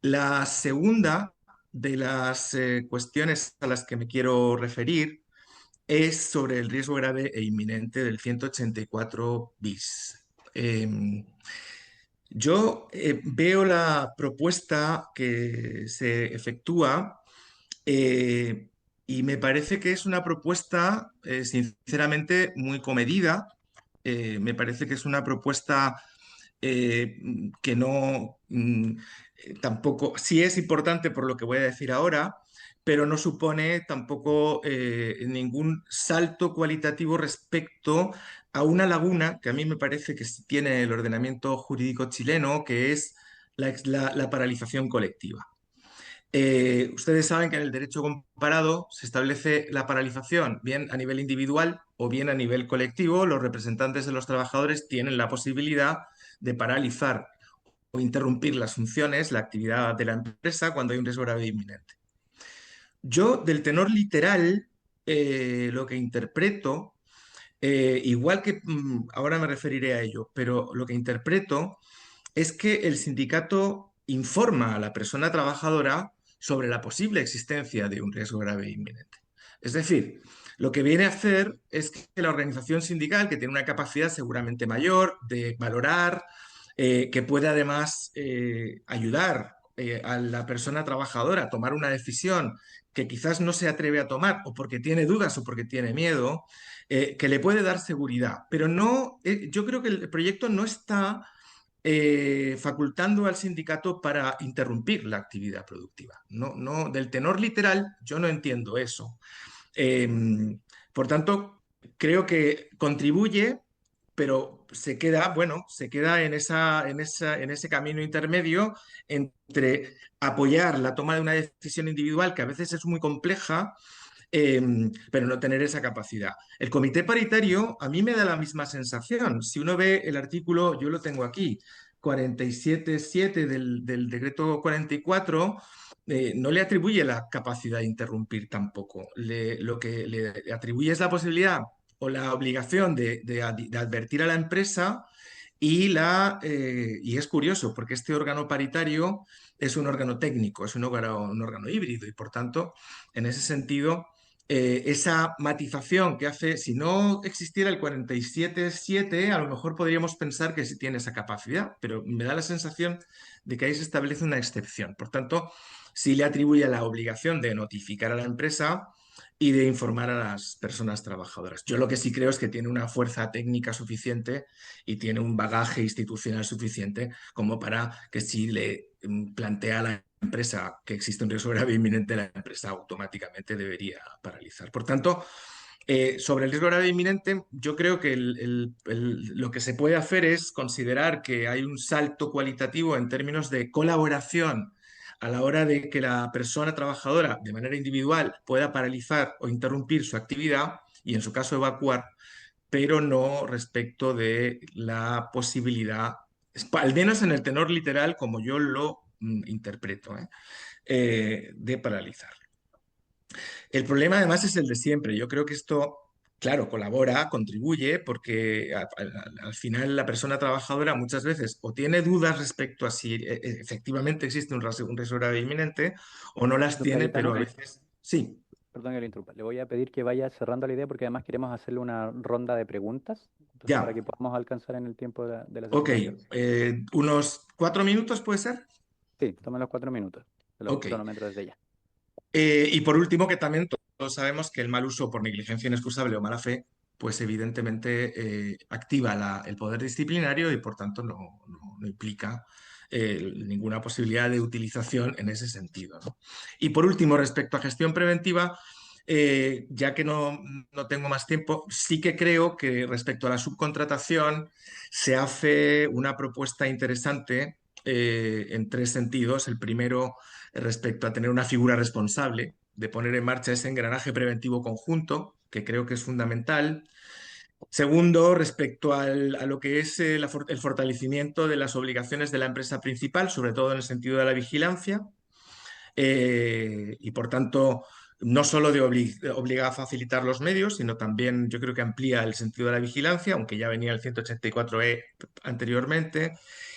La segunda de las cuestiones a las que me quiero referir es sobre el riesgo grave e inminente del 184 bis. Yo veo la propuesta que se efectúa Y me parece que es una propuesta, sinceramente, muy comedida. Me parece que es una propuesta que no, tampoco, sí es importante por lo que voy a decir ahora, pero no supone tampoco ningún salto cualitativo respecto a una laguna que a mí me parece que sí tiene el ordenamiento jurídico chileno, que es la paralización colectiva. Ustedes saben que en el derecho comparado se establece la paralización bien a nivel individual o bien a nivel colectivo. Los representantes de los trabajadores tienen la posibilidad de paralizar o interrumpir las funciones, la actividad de la empresa cuando hay un riesgo grave e inminente. Yo, del tenor literal, lo que interpreto, igual que ahora me referiré a ello, pero lo que interpreto es que el sindicato informa a la persona trabajadora sobre la posible existencia de un riesgo grave e inminente. Es decir, lo que viene a hacer es que la organización sindical, que tiene una capacidad seguramente mayor de valorar, que puede además ayudar a la persona trabajadora a tomar una decisión que quizás no se atreve a tomar o porque tiene dudas o porque tiene miedo, que le puede dar seguridad. Pero no, yo creo que el proyecto no está facultando al sindicato para interrumpir la actividad productiva. No, no, del tenor literal, yo no entiendo eso. Eh, por tanto, creo que contribuye, pero se queda, bueno, se queda en ese camino intermedio entre apoyar la toma de una decisión individual, que a veces es muy compleja, pero no tener esa capacidad. El comité paritario a mí me da la misma sensación. Si uno ve el artículo, yo lo tengo aquí, 47.7 del decreto 44, no le atribuye la capacidad de interrumpir tampoco. Lo que le atribuye es la posibilidad o la obligación de advertir a la empresa y es curioso porque este órgano paritario es un órgano técnico, es un órgano híbrido y por tanto, en ese sentido, esa matización que hace, si no existiera el 47.7, a lo mejor podríamos pensar que sí tiene esa capacidad, pero me da la sensación de que ahí se establece una excepción. Por tanto, sí le atribuye la obligación de notificar a la empresa y de informar a las personas trabajadoras. Yo lo que sí creo es que tiene una fuerza técnica suficiente y tiene un bagaje institucional suficiente como para que si le plantea a la empresa que existe un riesgo grave inminente, la empresa automáticamente debería paralizar. Por tanto, sobre el riesgo grave inminente, yo creo que lo que se puede hacer es considerar que hay un salto cualitativo en términos de colaboración a la hora de que la persona trabajadora de manera individual pueda paralizar o interrumpir su actividad y en su caso evacuar, pero no respecto de la posibilidad, al menos en el tenor literal como yo lo interpreto, de paralizar. El problema además es el de siempre. Yo creo que esto, claro, colabora, contribuye, porque al final la persona trabajadora muchas veces o tiene dudas respecto a si efectivamente existe un riesgo grave inminente o no las Don tiene, pero Cayetano, a veces sí. perdón que le interrumpa. Le voy a pedir que vaya cerrando la idea porque además queremos hacerle una ronda de preguntas, entonces para Ya, que podamos alcanzar en el tiempo de la ok. sesión anterior. ¿Unos 4 minutos puede ser? Sí, tomen los 4 minutos. Se los Ok. cronometro desde ya. Y por último, que también todos sabemos que el mal uso por negligencia inexcusable o mala fe, pues evidentemente activa el poder disciplinario y por tanto no implica ninguna posibilidad de utilización en ese sentido, ¿no? Y por último, respecto a gestión preventiva, ya que no tengo más tiempo, sí que creo que respecto a la subcontratación se hace una propuesta interesante en 3 sentidos. El primero, respecto a tener una figura responsable, de poner en marcha ese engranaje preventivo conjunto, que creo que es fundamental. Segundo, respecto a lo que es el fortalecimiento de las obligaciones de la empresa principal, sobre todo en el sentido de la vigilancia, y por tanto no solo obliga a facilitar los medios, sino también yo creo que amplía el sentido de la vigilancia, aunque ya venía el 184E anteriormente.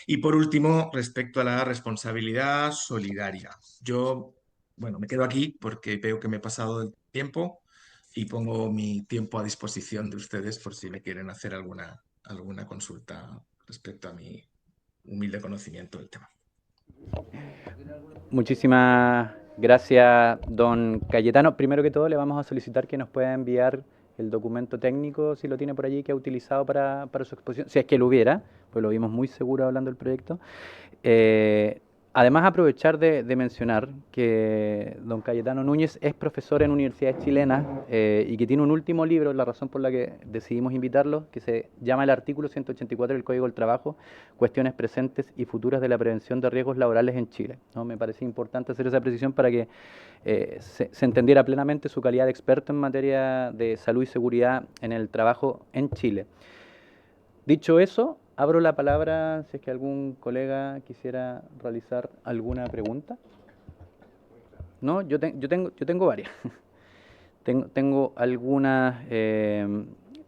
Y por último, respecto a la responsabilidad solidaria. Yo, bueno, me quedo aquí porque veo que me he pasado el tiempo y pongo mi tiempo a disposición de ustedes por si me quieren hacer alguna consulta respecto a mi humilde conocimiento del tema. Muchísimas Gracias, don Cayetano. Primero que todo, le vamos a solicitar que nos pueda enviar el documento técnico, si lo tiene por allí, que ha utilizado para su exposición, si es que lo hubiera, pues lo vimos muy seguro hablando del proyecto. Además, aprovechar de mencionar que don Cayetano Núñez es profesor en universidades chilenas y que tiene un último libro, la razón por la que decidimos invitarlo, que se llama El artículo 184 del Código del Trabajo, Cuestiones presentes y futuras de la prevención de riesgos laborales en Chile, ¿no? Me parece importante hacer esa precisión para que se entendiera plenamente su calidad de experto en materia de salud y seguridad en el trabajo en Chile. Dicho eso, abro la palabra si es que algún colega quisiera realizar alguna pregunta. No, yo tengo varias. Tengo algunas.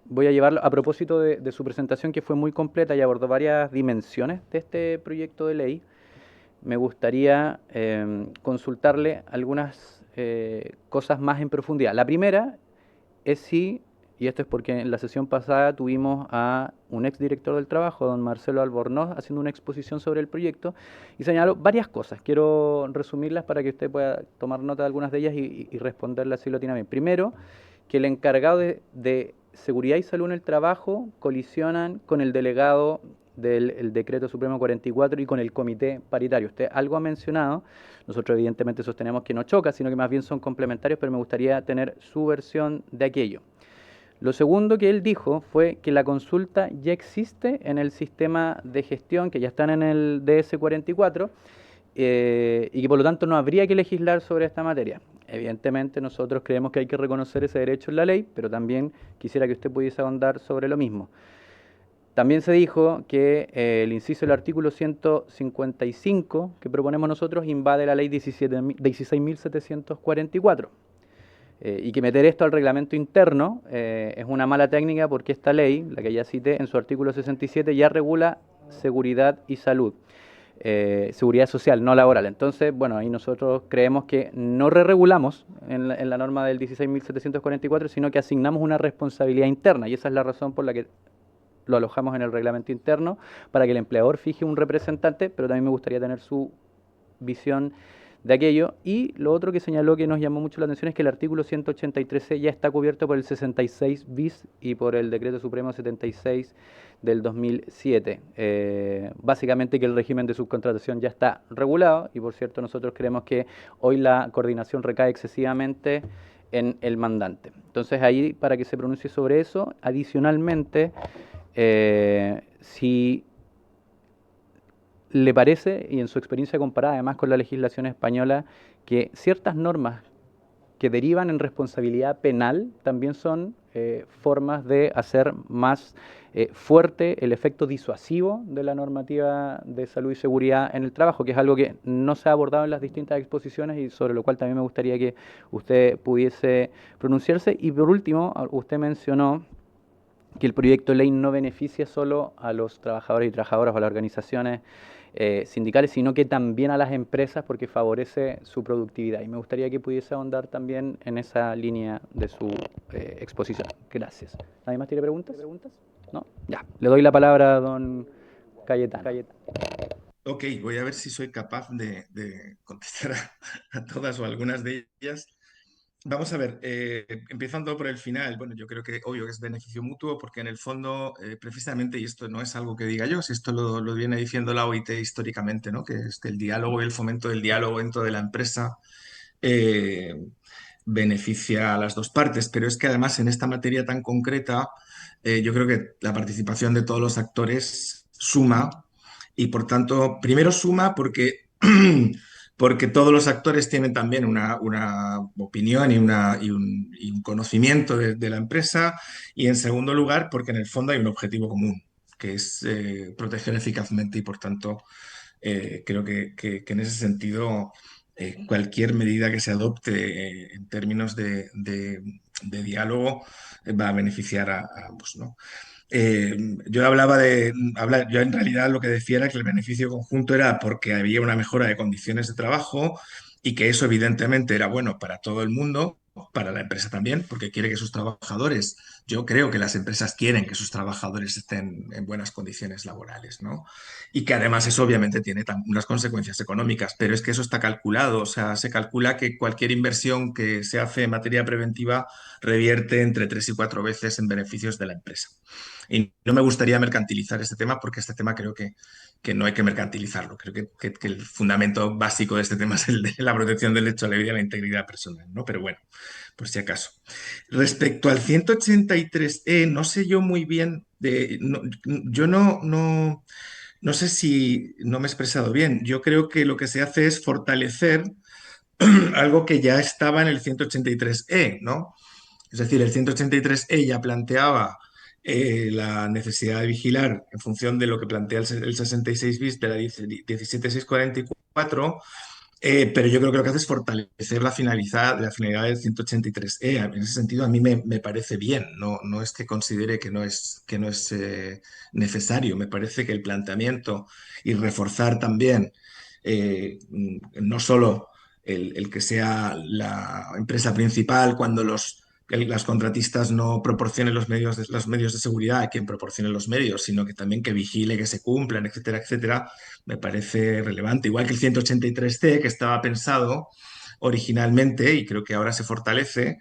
Voy a llevarlo a propósito de su presentación, que fue muy completa y abordó varias dimensiones de este proyecto de ley. Me gustaría consultarle algunas cosas más en profundidad. La primera es si, y esto es porque en la sesión pasada tuvimos a un exdirector del trabajo, don Marcelo Albornoz, haciendo una exposición sobre el proyecto y señaló varias cosas. Quiero resumirlas para que usted pueda tomar nota de algunas de ellas y responderlas si lo tiene bien. Primero, que el encargado de seguridad y salud en el trabajo colisionan con el delegado del Decreto Supremo 44 y con el Comité Paritario. Usted algo ha mencionado, nosotros evidentemente sostenemos que no choca, sino que más bien son complementarios, pero me gustaría tener su versión de aquello. Lo segundo que él dijo fue que la consulta ya existe en el sistema de gestión, que ya están en el DS44, y que por lo tanto no habría que legislar sobre esta materia. Evidentemente nosotros creemos que hay que reconocer ese derecho en la ley, pero también quisiera que usted pudiese ahondar sobre lo mismo. También se dijo que el inciso del artículo 155 que proponemos nosotros invade la ley 16.744. Y que meter esto al reglamento interno es una mala técnica porque esta ley, la que ya cité en su artículo 67, ya regula seguridad y salud, seguridad social, no laboral. Entonces, bueno, ahí nosotros creemos que no regulamos en la norma del 16.744, sino que asignamos una responsabilidad interna y esa es la razón por la que lo alojamos en el reglamento interno, para que el empleador fije un representante, pero también me gustaría tener su visión de aquello. Y lo otro que señaló que nos llamó mucho la atención es que el artículo 183C ya está cubierto por el 66 bis y por el Decreto Supremo 76 del 2007. Básicamente que el régimen de subcontratación ya está regulado y por cierto nosotros creemos que hoy la coordinación recae excesivamente en el mandante. Entonces ahí para que se pronuncie sobre eso, adicionalmente, si le parece, y en su experiencia comparada además con la legislación española, que ciertas normas que derivan en responsabilidad penal también son formas de hacer más fuerte el efecto disuasivo de la normativa de salud y seguridad en el trabajo, que es algo que no se ha abordado en las distintas exposiciones y sobre lo cual también me gustaría que usted pudiese pronunciarse. Y por último, usted mencionó que el proyecto de ley no beneficia solo a los trabajadores y trabajadoras o a las organizaciones sindicales, sino que también a las empresas porque favorece su productividad. Y me gustaría que pudiese ahondar también en esa línea de su exposición. Gracias. ¿Nadie más tiene preguntas? ¿No? Ya. Le doy la palabra a don Cayetano. Ok, voy a ver si soy capaz de contestar a todas o algunas de ellas. Vamos a ver, empezando por el final, bueno, yo creo que obvio que es beneficio mutuo porque en el fondo, precisamente, y esto no es algo que diga yo, si esto lo viene diciendo la OIT históricamente, ¿no? Que es que el diálogo y el fomento del diálogo dentro de la empresa beneficia a las dos partes, pero es que además en esta materia tan concreta, yo creo que la participación de todos los actores suma y por tanto, primero suma porque porque todos los actores tienen también una opinión y un conocimiento de la empresa, y en segundo lugar, porque en el fondo hay un objetivo común, que es proteger eficazmente y por tanto creo que en ese sentido cualquier medida que se adopte en términos de diálogo va a beneficiar a ambos, ¿no? Yo yo en realidad lo que decía era que el beneficio conjunto era porque había una mejora de condiciones de trabajo y que eso evidentemente era bueno para todo el mundo, para la empresa también, porque quiere que sus trabajadores, yo creo que las empresas quieren que sus trabajadores estén en buenas condiciones laborales, ¿no? Y que además eso obviamente tiene unas consecuencias económicas, pero es que eso está calculado, o sea, se calcula que cualquier inversión que se hace en materia preventiva revierte entre 3 y 4 veces en beneficios de la empresa. Y no me gustaría mercantilizar este tema porque este tema creo que no hay que mercantilizarlo. Creo que el fundamento básico de este tema es el de la protección del derecho a la vida y a la integridad personal, ¿no? Pero bueno, por si acaso. Respecto al 183E, no sé yo muy bien, yo no sé si no me he expresado bien. Yo creo que lo que se hace es fortalecer algo que ya estaba en el 183E, ¿no? Es decir, el 183E ya planteaba la necesidad de vigilar en función de lo que plantea el 66 bis de la 17644, pero yo creo que lo que hace es fortalecer la finalidad del 183E. En ese sentido, a mí me parece bien, no es que considere que no es necesario, me parece que el planteamiento y reforzar también no solo el que sea la empresa principal cuando las contratistas no proporcionen los medios de seguridad a quien proporcione los medios, sino que también que vigile que se cumplan, etcétera, etcétera, me parece relevante. Igual que el 183C, que estaba pensado originalmente, y creo que ahora se fortalece,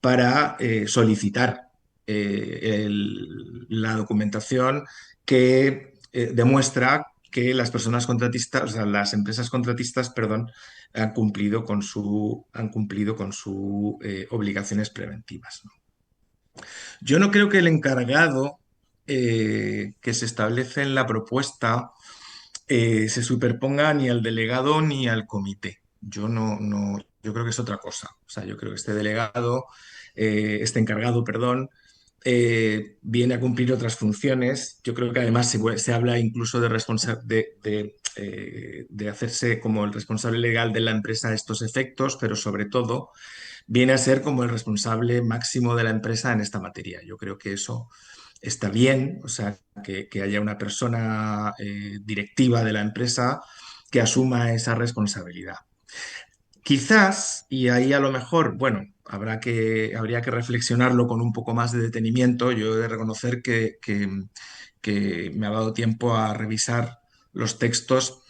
para solicitar la documentación que demuestra que las personas contratistas, o sea, las empresas contratistas, perdón, han cumplido con sus obligaciones preventivas, ¿no? Yo no creo que el encargado que se establece en la propuesta se superponga ni al delegado ni al comité. Yo creo que es otra cosa. O sea, yo creo que este encargado, perdón, viene a cumplir otras funciones. Yo creo que además se habla incluso de hacerse como el responsable legal de la empresa a estos efectos, pero sobre todo viene a ser como el responsable máximo de la empresa en esta materia. Yo creo que eso está bien, o sea, que haya una persona directiva de la empresa que asuma esa responsabilidad. Quizás, y ahí a lo mejor, bueno, habría que reflexionarlo con un poco más de detenimiento. Yo he de reconocer que me ha dado tiempo a revisar los textos,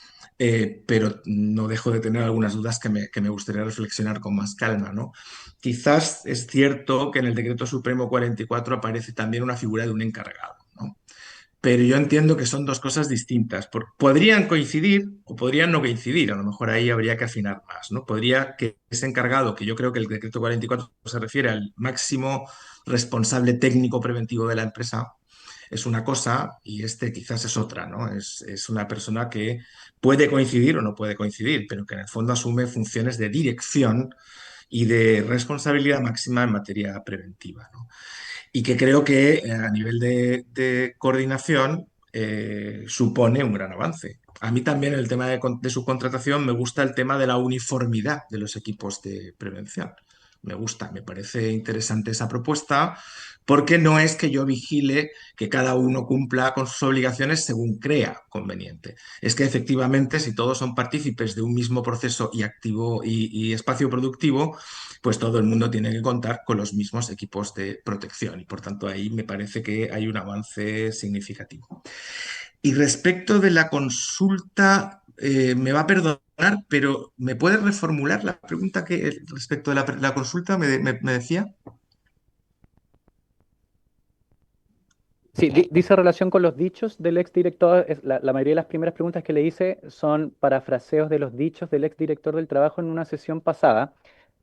pero no dejo de tener algunas dudas que me gustaría reflexionar con más calma, ¿no? Quizás es cierto que en el Decreto Supremo 44 aparece también una figura de un encargado, ¿no? Pero yo entiendo que son dos cosas distintas. Podrían coincidir o podrían no coincidir. A lo mejor ahí habría que afinar más, ¿no? Podría que ese encargado, que yo creo que el decreto 44 se refiere al máximo responsable técnico preventivo de la empresa, es una cosa y este quizás es otra, ¿no? Es una persona que puede coincidir o no puede coincidir, pero que en el fondo asume funciones de dirección y de responsabilidad máxima en materia preventiva, ¿no? Y que creo que a nivel de coordinación supone un gran avance. A mí también en el tema de subcontratación me gusta el tema de la uniformidad de los equipos de prevención. Me gusta, me parece interesante esa propuesta, porque no es que yo vigile que cada uno cumpla con sus obligaciones según crea conveniente. Es que efectivamente, si todos son partícipes de un mismo proceso y activo y espacio productivo, pues todo el mundo tiene que contar con los mismos equipos de protección y por tanto ahí me parece que hay un avance significativo. Y respecto de la consulta, me va a perdonar, pero ¿me puede reformular la pregunta que respecto de la consulta me decía? Sí, dice relación con los dichos del exdirector. La mayoría de las primeras preguntas que le hice son parafraseos de los dichos del exdirector del trabajo en una sesión pasada.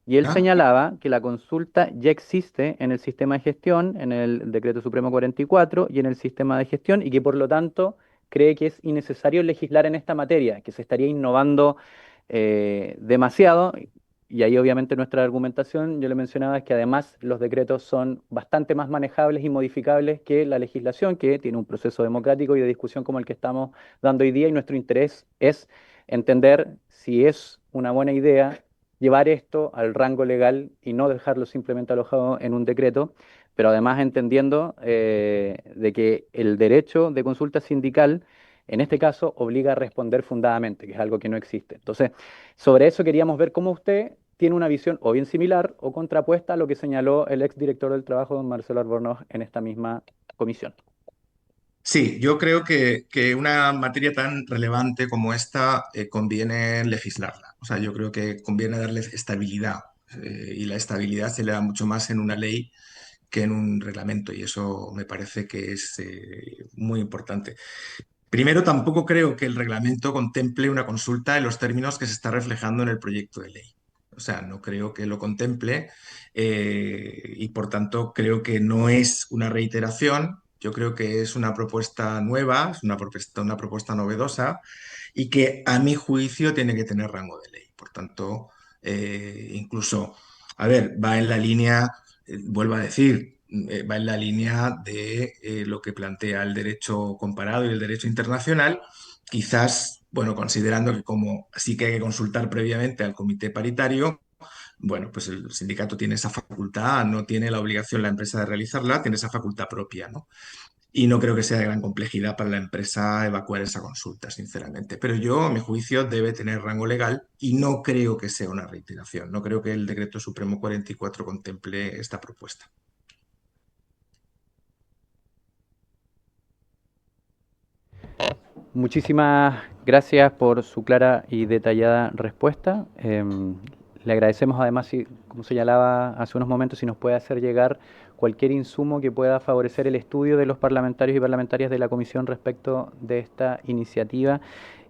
Y él ¿Ah? señalaba que la consulta ya existe en el sistema de gestión, en el Decreto Supremo 44 y en el sistema de gestión, y que por lo tanto cree que es innecesario legislar en esta materia, que se estaría innovando demasiado. Y ahí obviamente nuestra argumentación, yo le mencionaba, es que además los decretos son bastante más manejables y modificables que la legislación, que tiene un proceso democrático y de discusión como el que estamos dando hoy día, y nuestro interés es entender si es una buena idea llevar esto al rango legal y no dejarlo simplemente alojado en un decreto, pero además entendiendo de que el derecho de consulta sindical, en este caso, obliga a responder fundadamente, que es algo que no existe. Entonces, sobre eso queríamos ver cómo usted tiene una visión o bien similar o contrapuesta a lo que señaló el exdirector del trabajo, don Marcelo Albornoz, en esta misma comisión. Sí, yo creo que una materia tan relevante como esta conviene legislarla. O sea, yo creo que conviene darle estabilidad y la estabilidad se le da mucho más en una ley que en un reglamento y eso me parece que es muy importante. Primero, tampoco creo que el reglamento contemple una consulta en los términos que se está reflejando en el proyecto de ley. O sea, no creo que lo contemple y por tanto creo que no es una reiteración. Yo creo que es una propuesta nueva, es una propuesta novedosa y que a mi juicio tiene que tener rango de ley. Por tanto, incluso, a ver, va en la línea, vuelvo a decir, va en la línea de lo que plantea el derecho comparado y el derecho internacional, quizás, bueno, considerando que como sí que hay que consultar previamente al comité paritario, bueno, pues el sindicato tiene esa facultad, no tiene la obligación la empresa de realizarla, tiene esa facultad propia, ¿no? Y no creo que sea de gran complejidad para la empresa evacuar esa consulta, sinceramente. Pero yo, a mi juicio, debe tener rango legal y no creo que sea una reiteración. No creo que el Decreto Supremo 44 contemple esta propuesta. Muchísimas gracias por su clara y detallada respuesta. Le agradecemos además, como señalaba hace unos momentos, si nos puede hacer llegar cualquier insumo que pueda favorecer el estudio de los parlamentarios y parlamentarias de la comisión respecto de esta iniciativa.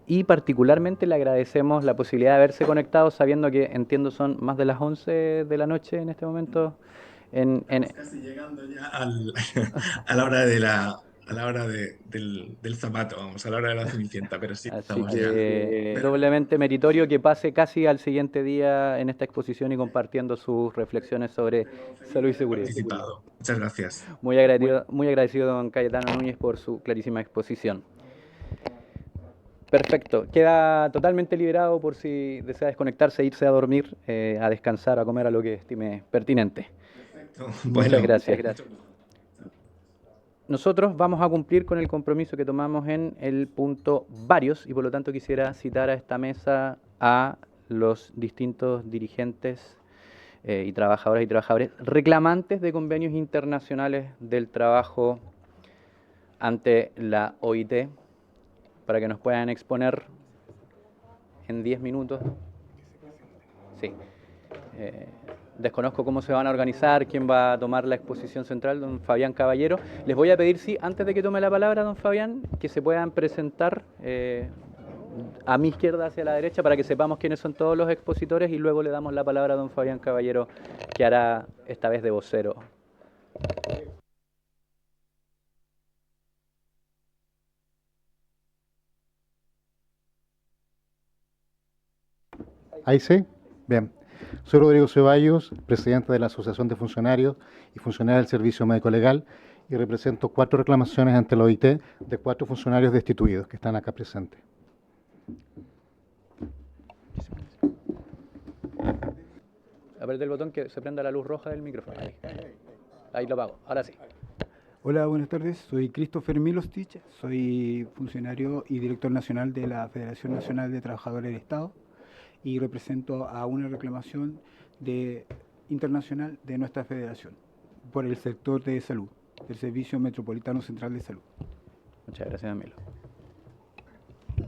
Y particularmente le agradecemos la posibilidad de haberse conectado, sabiendo que, entiendo, son más de las 11 de la noche en este momento. Estamos casi llegando ya a la hora del zapato, vamos, a la hora de la cenicienta, pero sí, Así estamos que ya. doblemente meritorio que pase casi al siguiente día en esta exposición y compartiendo sus reflexiones sobre salud y seguridad. Participado. Muchas gracias. Muy agradecido, don Cayetano Núñez, por su clarísima exposición. Perfecto. Queda totalmente liberado por si desea desconectarse, irse a dormir, a descansar, a comer, a lo que estime pertinente. Perfecto. Muchas gracias. Nosotros vamos a cumplir con el compromiso que tomamos en el punto varios y por lo tanto quisiera citar a esta mesa a los distintos dirigentes y trabajadoras y trabajadores reclamantes de convenios internacionales del trabajo ante la OIT para que nos puedan exponer en 10 minutos. Sí. Desconozco cómo se van a organizar, quién va a tomar la exposición central, don Fabián Caballero. Les voy a pedir, sí, antes de que tome la palabra, don Fabián, que se puedan presentar a mi izquierda hacia la derecha para que sepamos quiénes son todos los expositores y luego le damos la palabra a don Fabián Caballero, que hará esta vez de vocero. Ahí sí, bien. Soy Rodrigo Ceballos, presidente de la Asociación de Funcionarios y funcionarios del Servicio Médico Legal y represento 4 reclamaciones ante la OIT de 4 funcionarios destituidos que están acá presentes. Apriete el botón que se prenda la luz roja del micrófono. Ahí lo apago, ahora sí. Hola, buenas tardes. Soy Christopher Milostich, soy funcionario y director nacional de la Federación Nacional de Trabajadores del Estado y represento a una reclamación internacional de nuestra federación por el sector de salud, del Servicio Metropolitano Central de Salud. Muchas gracias, Milo.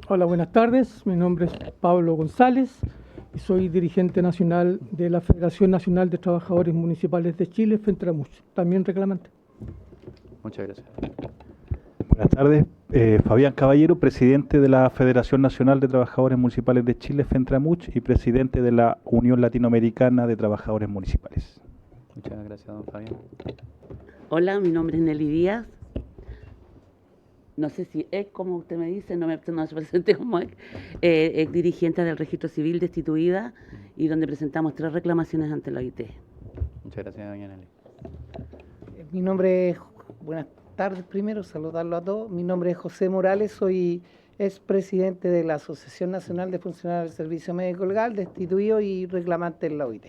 Hola, buenas tardes. Mi nombre es Pablo González y soy dirigente nacional de la Federación Nacional de Trabajadores Municipales de Chile, FENTRAMUCH, también reclamante. Muchas gracias. Buenas tardes. Fabián Caballero, presidente de la Federación Nacional de Trabajadores Municipales de Chile, FENTRAMUCH, y presidente de la Unión Latinoamericana de Trabajadores Municipales. Muchas gracias, don Fabián. Hola, mi nombre es Nelly Díaz. No sé si es como usted me dice, no se presente como es dirigente del Registro Civil destituida y donde presentamos 3 reclamaciones ante la OIT. Muchas gracias, doña Nelly. Mi nombre es... Buenas tardes primero, saludarlo a todos. Mi nombre es José Morales, soy expresidente de la Asociación Nacional de Funcionarios del Servicio Médico Legal, destituido y reclamante en la OIT.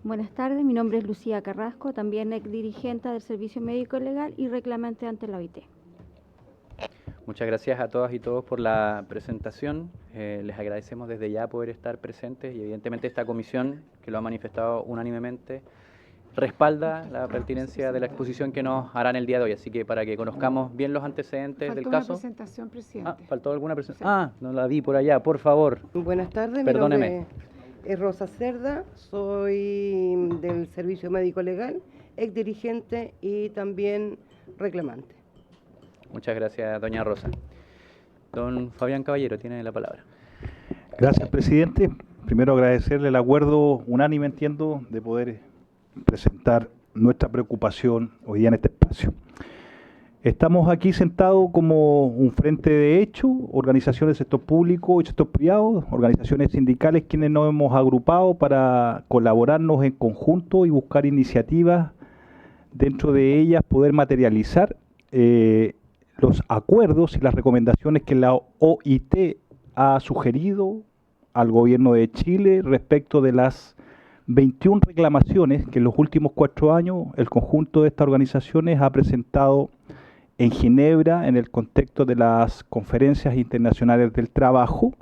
Buenas tardes, mi nombre es Lucía Carrasco, también ex dirigente del Servicio Médico Legal y reclamante ante la OIT. Muchas gracias a todas y todos por la presentación. Les agradecemos desde ya poder estar presentes y evidentemente esta comisión, que lo ha manifestado unánimemente, respalda la pertinencia de la exposición que nos harán el día de hoy. Así que para que conozcamos bien los antecedentes del caso. Faltó una presentación, presidente. ¿Faltó alguna presentación? No la vi por allá, por favor. Buenas tardes, Perdóneme. mi nombre es Rosa Cerda, soy del Servicio Médico Legal, ex dirigente y también reclamante. Muchas gracias, doña Rosa. Don Fabián Caballero, tiene la palabra. Gracias, presidente. Primero agradecerle el acuerdo unánime, entiendo, de poder presentar nuestra preocupación hoy día en este espacio. Estamos aquí sentados como un frente de hecho, organizaciones del sector público y sector privado, organizaciones sindicales, quienes nos hemos agrupado para colaborarnos en conjunto y buscar iniciativas, dentro de ellas poder materializar los acuerdos y las recomendaciones que la OIT ha sugerido al gobierno de Chile respecto de las 21 reclamaciones que en los últimos 4 años el conjunto de estas organizaciones ha presentado en Ginebra en el contexto de las conferencias internacionales del trabajo,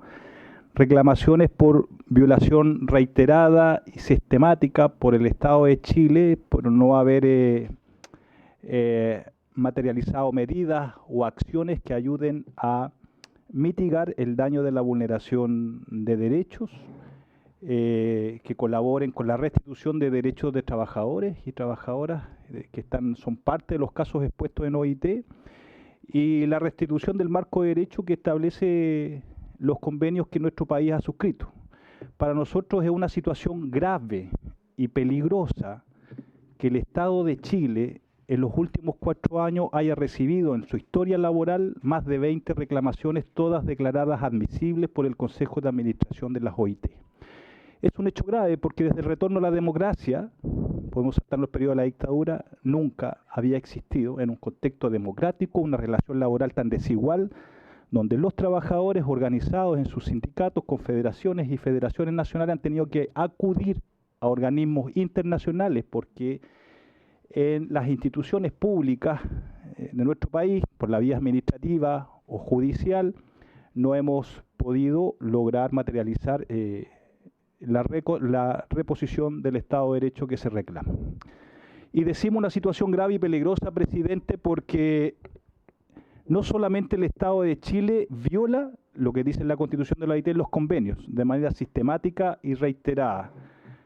reclamaciones por violación reiterada y sistemática por el Estado de Chile por no haber materializado medidas o acciones que ayuden a mitigar el daño de la vulneración de derechos, que colaboren con la restitución de derechos de trabajadores y trabajadoras que son parte de los casos expuestos en OIT, y la restitución del marco de derecho que establece los convenios que nuestro país ha suscrito. Para nosotros es una situación grave y peligrosa que el Estado de Chile en los últimos 4 años haya recibido en su historia laboral más de 20 reclamaciones, todas declaradas admisibles por el Consejo de Administración de las OIT. Es un hecho grave porque desde el retorno a la democracia, podemos saltar los periodos de la dictadura, nunca había existido en un contexto democrático una relación laboral tan desigual, donde los trabajadores organizados en sus sindicatos, confederaciones y federaciones nacionales han tenido que acudir a organismos internacionales porque en las instituciones públicas de nuestro país, por la vía administrativa o judicial, no hemos podido lograr materializar la reposición del Estado de Derecho que se reclama. Y decimos una situación grave y peligrosa, presidente, porque no solamente el Estado de Chile viola lo que dice la Constitución de la OIT en los convenios, de manera sistemática y reiterada,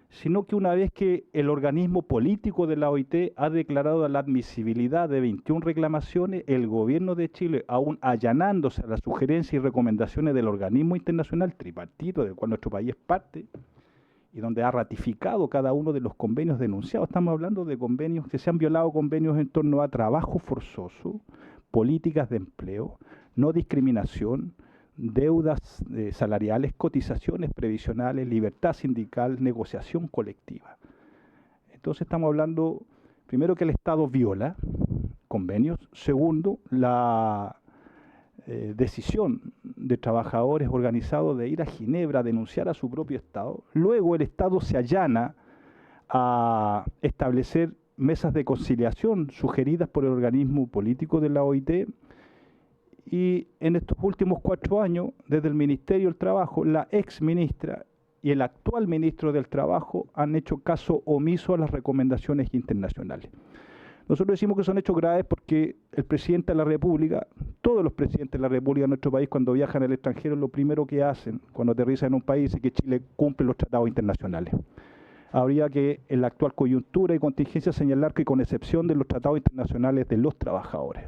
sino que una vez que el organismo político de la OIT ha declarado la admisibilidad de 21 reclamaciones, el gobierno de Chile, aún allanándose a las sugerencias y recomendaciones del organismo internacional tripartito, del cual nuestro país es parte, y donde ha ratificado cada uno de los convenios denunciados. Estamos hablando de convenios que se han violado, convenios en torno a trabajo forzoso, políticas de empleo, no discriminación, deudas salariales, cotizaciones previsionales, libertad sindical, negociación colectiva. Entonces estamos hablando, primero, que el Estado viola convenios, segundo, la decisión de trabajadores organizados de ir a Ginebra a denunciar a su propio Estado. Luego el Estado se allana a establecer mesas de conciliación sugeridas por el organismo político de la OIT, y en estos últimos 4 años, desde el Ministerio del Trabajo, la ex ministra y el actual ministro del Trabajo han hecho caso omiso a las recomendaciones internacionales. Nosotros decimos que son hechos graves porque el presidente de la República, todos los presidentes de la República de nuestro país, cuando viajan al extranjero, lo primero que hacen cuando aterrizan en un país es que Chile cumple los tratados internacionales. Habría que, en la actual coyuntura y contingencia, señalar que, con excepción de los tratados internacionales de los trabajadores,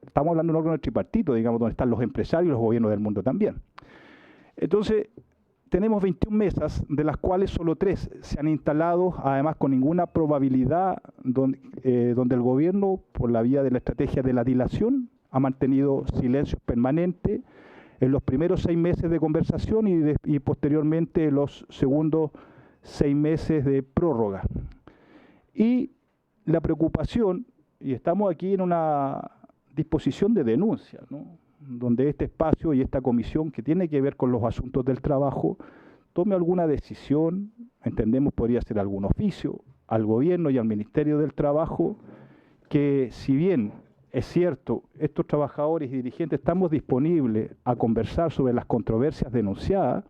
estamos hablando de un órgano tripartito, digamos, donde están los empresarios y los gobiernos del mundo también. Entonces, tenemos 21 mesas, de las cuales solo 3 se han instalado, además con ninguna probabilidad, donde el gobierno, por la vía de la estrategia de la dilación, ha mantenido silencio permanente en los primeros 6 meses de conversación y posteriormente los segundos 6 meses de prórroga. Y la preocupación, y estamos aquí en una disposición de denuncia, ¿no?, donde este espacio y esta comisión que tiene que ver con los asuntos del trabajo tome alguna decisión, entendemos podría ser algún oficio al gobierno y al Ministerio del Trabajo, que si bien es cierto, estos trabajadores y dirigentes estamos disponibles a conversar sobre las controversias denunciadas,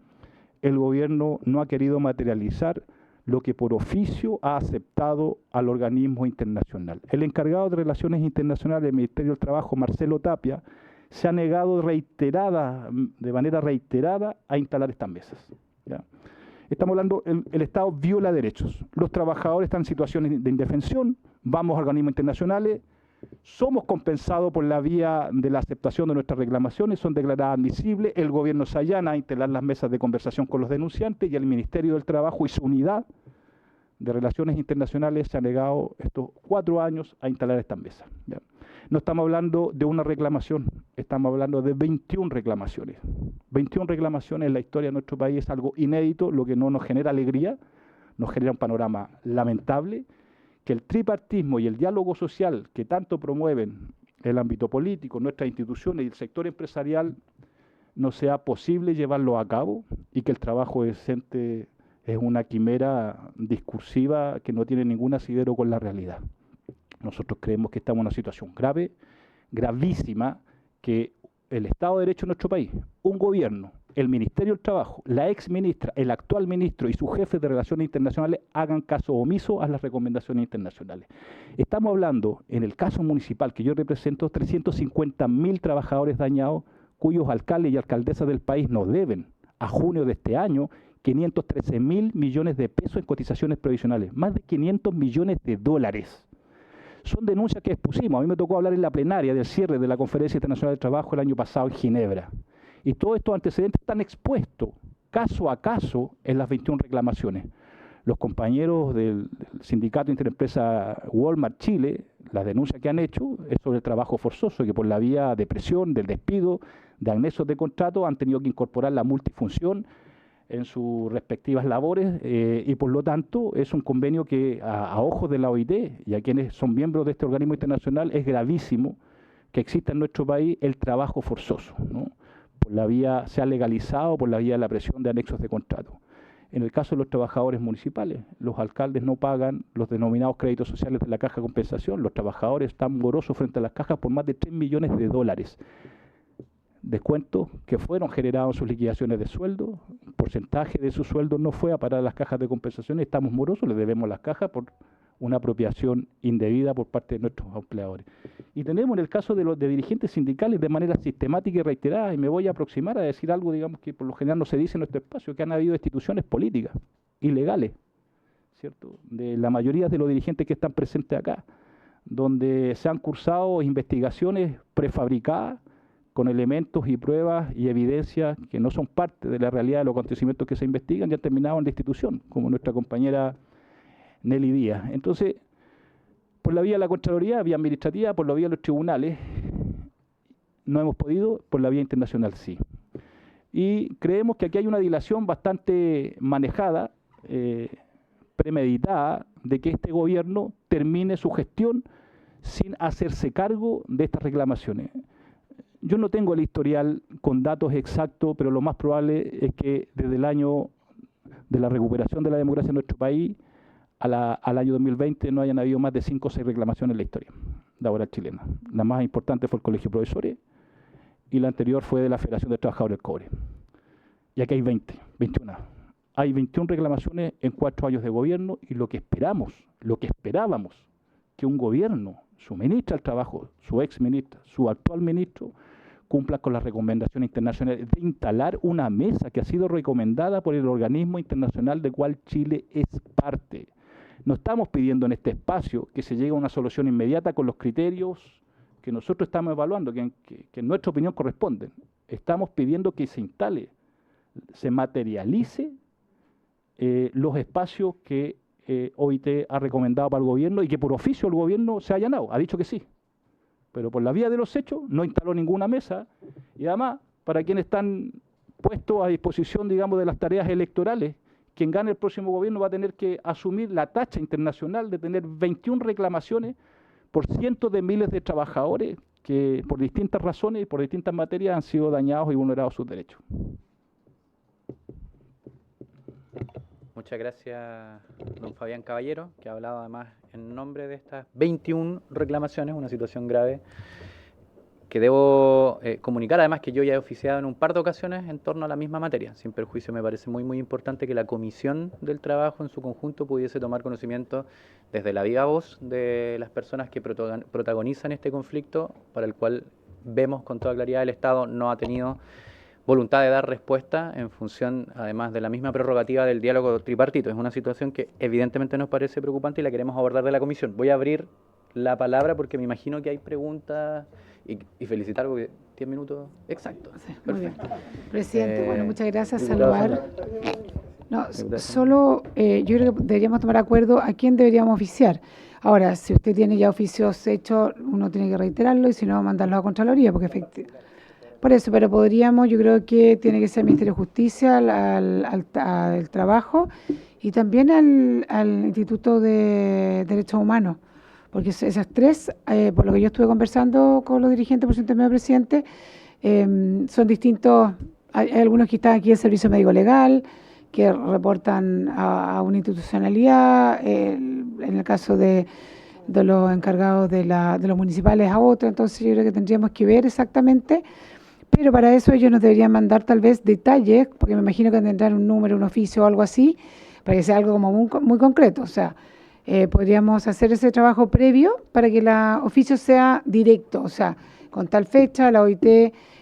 el gobierno no ha querido materializar lo que por oficio ha aceptado al organismo internacional. El encargado de Relaciones Internacionales del Ministerio del Trabajo, Marcelo Tapia, se ha negado de manera reiterada a instalar estas mesas. ¿Ya? Estamos hablando, el Estado viola derechos. Los trabajadores están en situaciones de indefensión, vamos a organismos internacionales, somos compensados por la vía de la aceptación de nuestras reclamaciones, son declaradas admisibles, el gobierno se allana a instalar las mesas de conversación con los denunciantes y el Ministerio del Trabajo y su unidad de Relaciones Internacionales se ha negado estos 4 años a instalar estas mesas. ¿Ya? No estamos hablando de una reclamación, estamos hablando de 21 reclamaciones. 21 reclamaciones en la historia de nuestro país es algo inédito, lo que no nos genera alegría, nos genera un panorama lamentable, que el tripartismo y el diálogo social que tanto promueven el ámbito político, nuestras instituciones y el sector empresarial no sea posible llevarlo a cabo y que el trabajo decente es una quimera discursiva que no tiene ningún asidero con la realidad. Nosotros creemos que estamos en una situación grave, gravísima, que el Estado de Derecho en nuestro país, un gobierno, el Ministerio del Trabajo, la ex ministra, el actual ministro y sus jefes de Relaciones Internacionales hagan caso omiso a las recomendaciones internacionales. Estamos hablando, en el caso municipal que yo represento, 350.000 trabajadores dañados, cuyos alcaldes y alcaldesas del país nos deben, a junio de este año, 513.000 millones de pesos en cotizaciones provisionales, más de 500 millones de dólares. Son denuncias que expusimos. A mí me tocó hablar en la plenaria del cierre de la Conferencia Internacional del Trabajo el año pasado en Ginebra. Y todos estos antecedentes están expuestos, caso a caso, en las 21 reclamaciones. Los compañeros del sindicato Interempresa Walmart Chile, la denuncia que han hecho es sobre el trabajo forzoso, que por la vía de presión, del despido, de anexos de contrato, han tenido que incorporar la multifunción en sus respectivas labores y por lo tanto es un convenio que a ojos de la OIT y a quienes son miembros de este organismo internacional es gravísimo que exista en nuestro país el trabajo forzoso, ¿no? Por la vía, sea legalizado por la vía de la presión de anexos de contrato. En el caso de los trabajadores municipales, los alcaldes no pagan los denominados créditos sociales de la caja de compensación, los trabajadores están morosos frente a las cajas por más de 3 millones de dólares. Descuentos que fueron generados en sus liquidaciones de sueldo, un porcentaje de sus sueldos no fue a parar a las cajas de compensación, estamos morosos, le debemos las cajas por una apropiación indebida por parte de nuestros empleadores. Y tenemos en el caso de los dirigentes sindicales de manera sistemática y reiterada, y me voy a aproximar a decir algo, digamos, que por lo general no se dice en nuestro espacio, que han habido instituciones políticas, ilegales, ¿cierto?, de la mayoría de los dirigentes que están presentes acá, donde se han cursado investigaciones prefabricadas, con elementos y pruebas y evidencias que no son parte de la realidad de los acontecimientos que se investigan y han terminado en la institución, como nuestra compañera Nelly Díaz. Entonces, por la vía de la Contraloría, vía administrativa, por la vía de los tribunales, no hemos podido, por la vía internacional sí. Y creemos que aquí hay una dilación bastante manejada, premeditada, de que este gobierno termine su gestión sin hacerse cargo de estas reclamaciones. Yo no tengo el historial con datos exactos, pero lo más probable es que desde el año de la recuperación de la democracia en nuestro país al año 2020 no hayan habido más de 5 o 6 reclamaciones en la historia laboral chilena. La más importante fue el Colegio de Profesores y la anterior fue de la Federación de Trabajadores del Cobre. Y aquí hay 21. Hay 21 reclamaciones en 4 años de gobierno y lo que esperábamos que un gobierno, su ministra del Trabajo, su ex ministra, su actual ministro, cumpla con las recomendaciones internacionales de instalar una mesa que ha sido recomendada por el organismo internacional del cual Chile es parte. No estamos pidiendo en este espacio que se llegue a una solución inmediata con los criterios que nosotros estamos evaluando, que en nuestra opinión corresponden. Estamos pidiendo que se instale, se materialice los espacios que OIT ha recomendado para el gobierno y que por oficio el gobierno se ha allanado, ha dicho que sí. Pero por la vía de los hechos no instaló ninguna mesa y además para quienes están puestos a disposición, digamos, de las tareas electorales, quien gane el próximo gobierno va a tener que asumir la tacha internacional de tener 21 reclamaciones por cientos de miles de trabajadores que por distintas razones y por distintas materias han sido dañados y vulnerados sus derechos. Muchas gracias, don don Fabián Caballero, que ha hablado además en nombre de estas 21 reclamaciones, una situación grave que debo comunicar, además que yo ya he oficiado en un par de ocasiones en torno a la misma materia. Sin perjuicio, me parece muy importante que la Comisión del Trabajo en su conjunto pudiese tomar conocimiento desde la viva voz de las personas que protagonizan este conflicto, para el cual vemos con toda claridad el Estado no ha tenido voluntad de dar respuesta en función, además, de la misma prerrogativa del diálogo tripartito. Es una situación que evidentemente nos parece preocupante y la queremos abordar de la Comisión. Voy a abrir la palabra porque me imagino que hay preguntas y felicitar porque 10 minutos exactos. Muy bien. Presidente, bueno, muchas gracias. diputado Saludar. No, solo yo creo que deberíamos tomar acuerdo a quién deberíamos oficiar. Ahora, si usted tiene ya oficios hechos, uno tiene que reiterarlo y si no, mandarlo a Contraloría, porque efectivamente. Por eso, pero podríamos, yo creo que tiene que ser el Ministerio de Justicia, al Trabajo y también al Instituto de Derechos Humanos, porque esas tres, por lo que yo estuve conversando con los dirigentes, por su intermedio presidente, son distintos. Hay algunos que están aquí en Servicio Médico Legal, que reportan a una institucionalidad, en el caso de los encargados de los municipales a otro. Entonces yo creo que tendríamos que ver exactamente, pero para eso ellos nos deberían mandar tal vez detalles, porque me imagino que tendrán un número, un oficio o algo así, para que sea algo como muy concreto. O sea, podríamos hacer ese trabajo previo para que el oficio sea directo, o sea, con tal fecha la OIT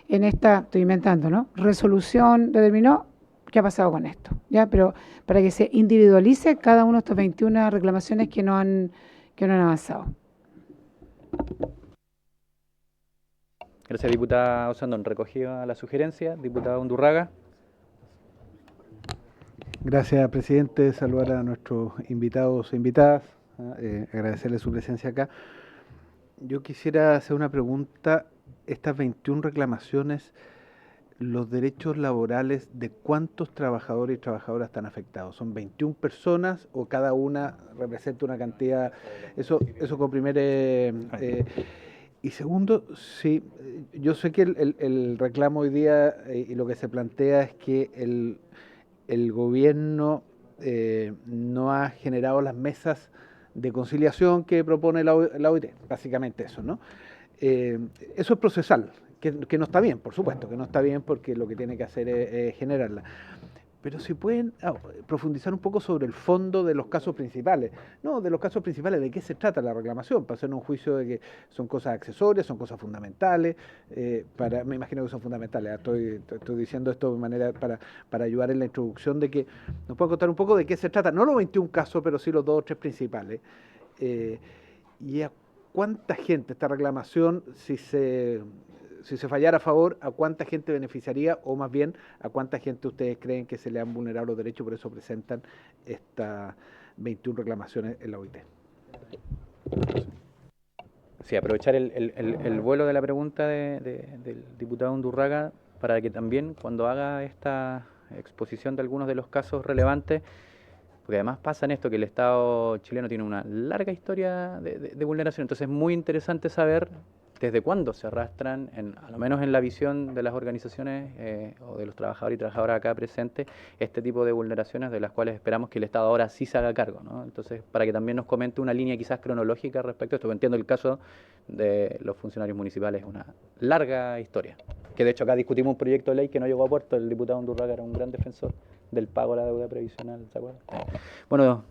en esta, estoy inventando, ¿no? Resolución determinó qué ha pasado con esto, ¿ya? Pero para que se individualice cada uno de estos 21 reclamaciones que no han avanzado. Gracias, diputada Osandón. Recogida la sugerencia, diputada Undurraga. Gracias, presidente. Saludar a nuestros invitados e invitadas, agradecerles su presencia acá. Yo quisiera hacer una pregunta. Estas 21 reclamaciones, los derechos laborales de cuántos trabajadores y trabajadoras están afectados. ¿Son 21 personas o cada una representa una cantidad? Eso como primer... y segundo, sí, yo sé que el reclamo hoy día y lo que se plantea es que el gobierno no ha generado las mesas de conciliación que propone la OIT, básicamente eso, ¿no? Eso es procesal, que no está bien, por supuesto, que no está bien porque lo que tiene que hacer es generarla. Pero si pueden profundizar un poco sobre el fondo de los casos principales. No, de los casos principales, ¿de qué se trata la reclamación? Para hacer un juicio de que son cosas accesorias, son cosas fundamentales. Me imagino que son fundamentales. Estoy diciendo esto de manera para ayudar en la introducción de que nos pueda contar un poco de qué se trata. No los 21 casos, pero sí los 2 o 3 principales. Y a cuánta gente esta reclamación, si se fallara a favor, ¿a cuánta gente beneficiaría? O más bien, ¿a cuánta gente ustedes creen que se le han vulnerado los derechos? Por eso presentan estas 21 reclamaciones en la OIT. Sí, aprovechar el vuelo de la pregunta del diputado Undurraga para que también cuando haga esta exposición de algunos de los casos relevantes, porque además pasa en esto que el Estado chileno tiene una larga historia de vulneración, entonces es muy interesante saber desde cuándo se arrastran, a lo menos en la visión de las organizaciones o de los trabajadores y trabajadoras acá presentes, este tipo de vulneraciones de las cuales esperamos que el Estado ahora sí se haga cargo, ¿no? Entonces, para que también nos comente una línea quizás cronológica respecto a esto, entiendo el caso de los funcionarios municipales es una larga historia, que de hecho acá discutimos un proyecto de ley que no llegó a puerto, el diputado Undurraga era un gran defensor del pago a la deuda previsional, ¿se acuerdan? Bueno,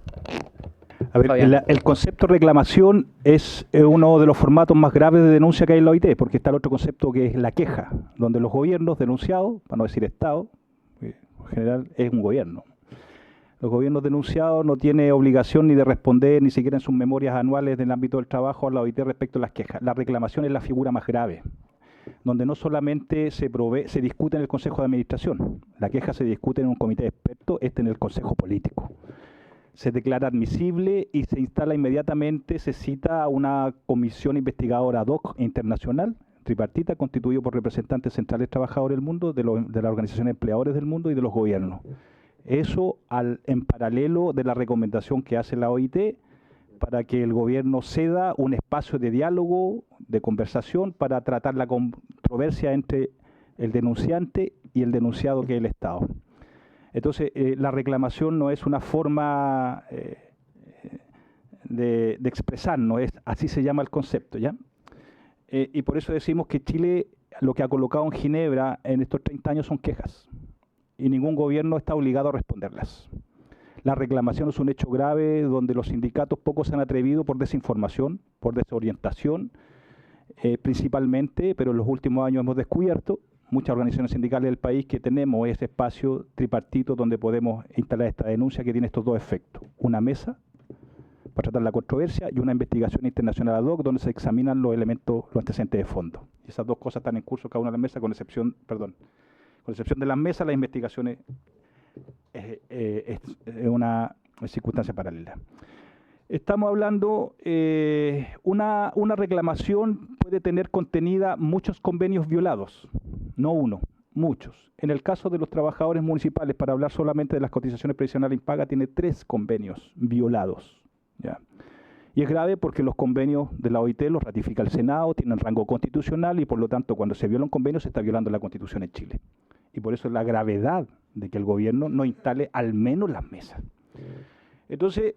a ver, el concepto de reclamación es uno de los formatos más graves de denuncia que hay en la OIT, porque está el otro concepto que es la queja, donde los gobiernos denunciados, para no decir Estado, en general es un gobierno. Los gobiernos denunciados no tienen obligación ni de responder, ni siquiera en sus memorias anuales del ámbito del trabajo a la OIT respecto a las quejas. La reclamación es la figura más grave, donde no solamente se discute en el Consejo de Administración, la queja se discute en un comité de expertos, en el Consejo Político. Se declara admisible y se instala inmediatamente, se cita a una comisión investigadora ad hoc internacional, tripartita, constituida por representantes centrales trabajadores del mundo, de las organizaciones de empleadores del mundo y de los gobiernos. Eso en paralelo de la recomendación que hace la OIT para que el gobierno ceda un espacio de diálogo, de conversación, para tratar la controversia entre el denunciante y el denunciado, que es el Estado. Entonces, la reclamación no es una forma de expresarnos, así se llama el concepto, ¿ya? Y por eso decimos que Chile lo que ha colocado en Ginebra en estos 30 años son quejas, y ningún gobierno está obligado a responderlas. La reclamación es un hecho grave donde los sindicatos pocos se han atrevido por desinformación, por desorientación, principalmente, pero en los últimos años hemos descubierto muchas organizaciones sindicales del país que tenemos ese espacio tripartito donde podemos instalar esta denuncia que tiene estos dos efectos. Una mesa para tratar la controversia y una investigación internacional ad hoc donde se examinan los elementos, los antecedentes de fondo. Y esas dos cosas están en curso cada una de las mesas, con excepción de las mesas, las investigaciones es una circunstancia paralela. Estamos hablando, una reclamación puede tener contenida muchos convenios violados, no uno, muchos. En el caso de los trabajadores municipales, para hablar solamente de las cotizaciones previsionales impaga, tiene 3 convenios violados, ¿ya? Y es grave porque los convenios de la OIT los ratifica el Senado, tienen rango constitucional y por lo tanto cuando se viola un convenio se está violando la Constitución en Chile. Y por eso es la gravedad de que el gobierno no instale al menos las mesas. Entonces,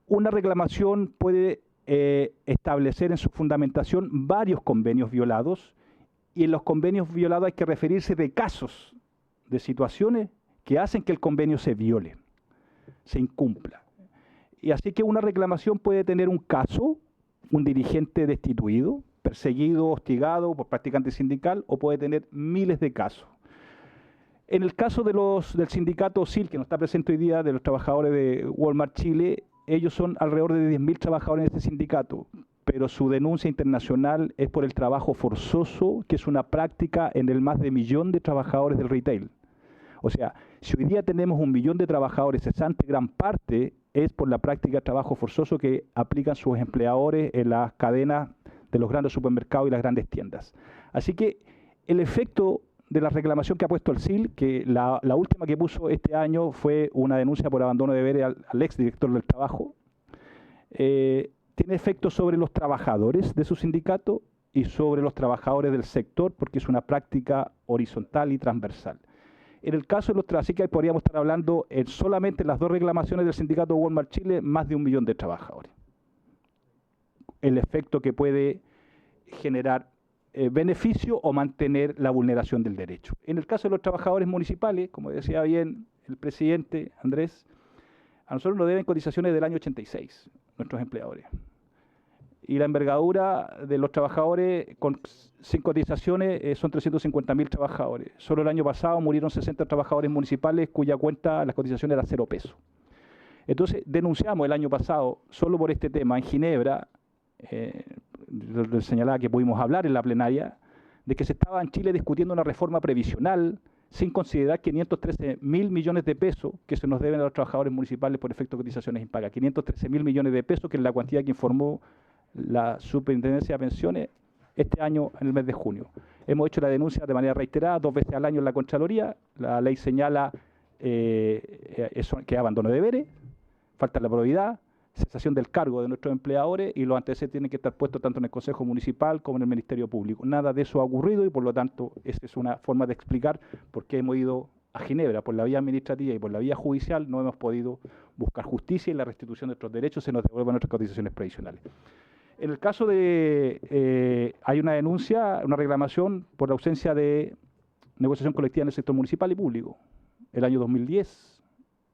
una reclamación puede establecer en su fundamentación varios convenios violados, y en los convenios violados hay que referirse de casos, de situaciones que hacen que el convenio se viole, se incumpla. Y así que una reclamación puede tener un caso, un dirigente destituido, perseguido, hostigado por practicante sindical, o puede tener miles de casos. En el caso del sindicato SIL, que no está presente hoy día, de los trabajadores de Walmart Chile, ellos son alrededor de 10.000 trabajadores en este sindicato, pero su denuncia internacional es por el trabajo forzoso, que es una práctica en el más de 1 millón de trabajadores del retail. O sea, si hoy día tenemos 1 millón de trabajadores cesante, gran parte es por la práctica de trabajo forzoso que aplican sus empleadores en las cadenas de los grandes supermercados y las grandes tiendas. Así que el efecto de la reclamación que ha puesto el SIL, que la última que puso este año fue una denuncia por abandono de deberes al exdirector del trabajo, tiene efectos sobre los trabajadores de su sindicato y sobre los trabajadores del sector, porque es una práctica horizontal y transversal. En el caso de los trabajadores, así que podríamos estar hablando solamente en las 2 reclamaciones del sindicato Walmart Chile, más de 1 millón de trabajadores. El efecto que puede generar beneficio o mantener la vulneración del derecho. En el caso de los trabajadores municipales, como decía bien el presidente Andrés, a nosotros nos deben cotizaciones del año 86, nuestros empleadores. Y la envergadura de los trabajadores sin cotizaciones son 350.000 trabajadores. Solo el año pasado murieron 60 trabajadores municipales cuya cuenta, las cotizaciones era 0 pesos. Entonces denunciamos el año pasado, solo por este tema, en Ginebra, señalaba que pudimos hablar en la plenaria, de que se estaba en Chile discutiendo una reforma previsional sin considerar 513.000 millones de pesos que se nos deben a los trabajadores municipales por efecto de cotizaciones impagas. 513.000 millones de pesos, que es la cuantía que informó la Superintendencia de Pensiones este año en el mes de junio. Hemos hecho la denuncia de manera reiterada 2 veces al año en la Contraloría. La ley señala que es abandono de deberes, falta la probidad, cesación del cargo de nuestros empleadores, y los antecedentes tienen que estar puestos tanto en el Consejo Municipal como en el Ministerio Público. Nada de eso ha ocurrido y por lo tanto esa es una forma de explicar por qué hemos ido a Ginebra. Por la vía administrativa y por la vía judicial no hemos podido buscar justicia y la restitución de nuestros derechos, se nos devuelven nuestras cotizaciones previsionales. En el caso de, hay una denuncia, una reclamación por la ausencia de negociación colectiva en el sector municipal y público. El año 2010,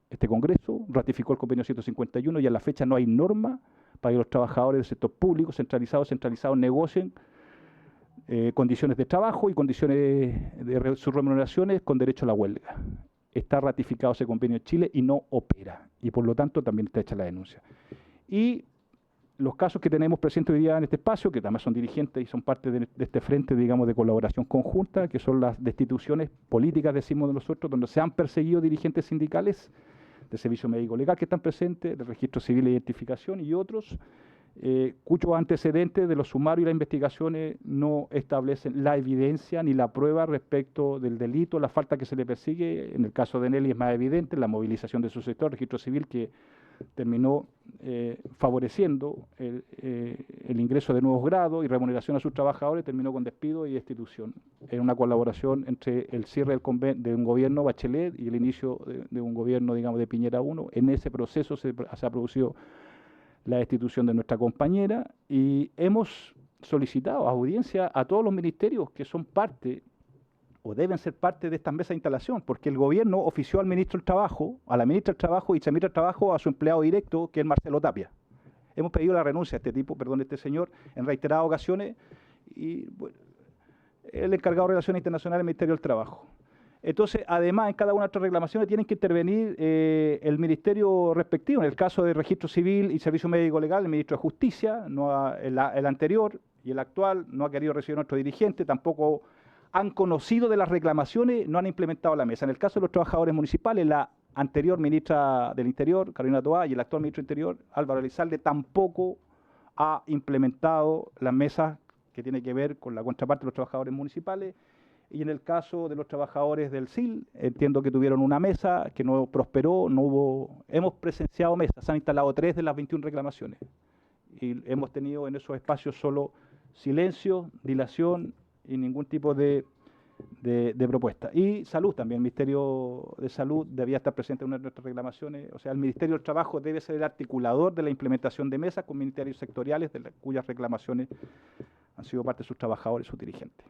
este Congreso ratificó el convenio 151 y a la fecha no hay norma para que los trabajadores del sector público centralizados negocien condiciones de trabajo y condiciones de sus remuneraciones con derecho a la huelga. Está ratificado ese convenio en Chile y no opera, y por lo tanto también está hecha la denuncia. Y los casos que tenemos presentes hoy día en este espacio, que también son dirigentes y son parte de este frente, digamos, de colaboración conjunta, que son las destituciones políticas, decimos nosotros, donde se han perseguido dirigentes sindicales del Servicio Médico Legal que están presentes, del Registro Civil de Identificación y otros, cuyos antecedentes de los sumarios y las investigaciones no establecen la evidencia ni la prueba respecto del delito, la falta que se le persigue. En el caso de Nelly es más evidente la movilización de su sector, el Registro Civil, que terminó favoreciendo el ingreso de nuevos grados y remuneración a sus trabajadores, terminó con despido y destitución. En una colaboración entre el cierre de un gobierno Bachelet y el inicio de un gobierno, digamos, de Piñera I. En ese proceso se ha producido la destitución de nuestra compañera y hemos solicitado audiencia a todos los ministerios que son parte o deben ser parte de estas mesas de instalación, porque el gobierno ofició al ministro del Trabajo, a la ministra del Trabajo y viceministra del Trabajo a su empleado directo, que es Marcelo Tapia. Hemos pedido la renuncia a este señor, en reiteradas ocasiones, y bueno, el encargado de Relaciones Internacionales del Ministerio del Trabajo. Entonces, además, en cada una de nuestras reclamaciones tienen que intervenir el ministerio respectivo. En el caso de Registro Civil y Servicio Médico Legal, el ministro de Justicia, el anterior y el actual, no ha querido recibir a nuestro dirigente, tampoco han conocido de las reclamaciones, no han implementado la mesa. En el caso de los trabajadores municipales, la anterior ministra del Interior, Carolina Toá, y el actual ministro del Interior, Álvaro Elizalde, tampoco ha implementado las mesas que tienen que ver con la contraparte de los trabajadores municipales. Y en el caso de los trabajadores del SIL, entiendo que tuvieron una mesa que no prosperó, no hubo. Hemos presenciado mesas, se han instalado 3 de las 21 reclamaciones. Y hemos tenido en esos espacios solo silencio, dilación y ningún tipo de propuesta. Y salud también, el Ministerio de Salud debía estar presente en una de nuestras reclamaciones. O sea, el Ministerio del Trabajo debe ser el articulador de la implementación de mesas con ministerios sectoriales cuyas reclamaciones han sido parte de sus trabajadores y sus dirigentes.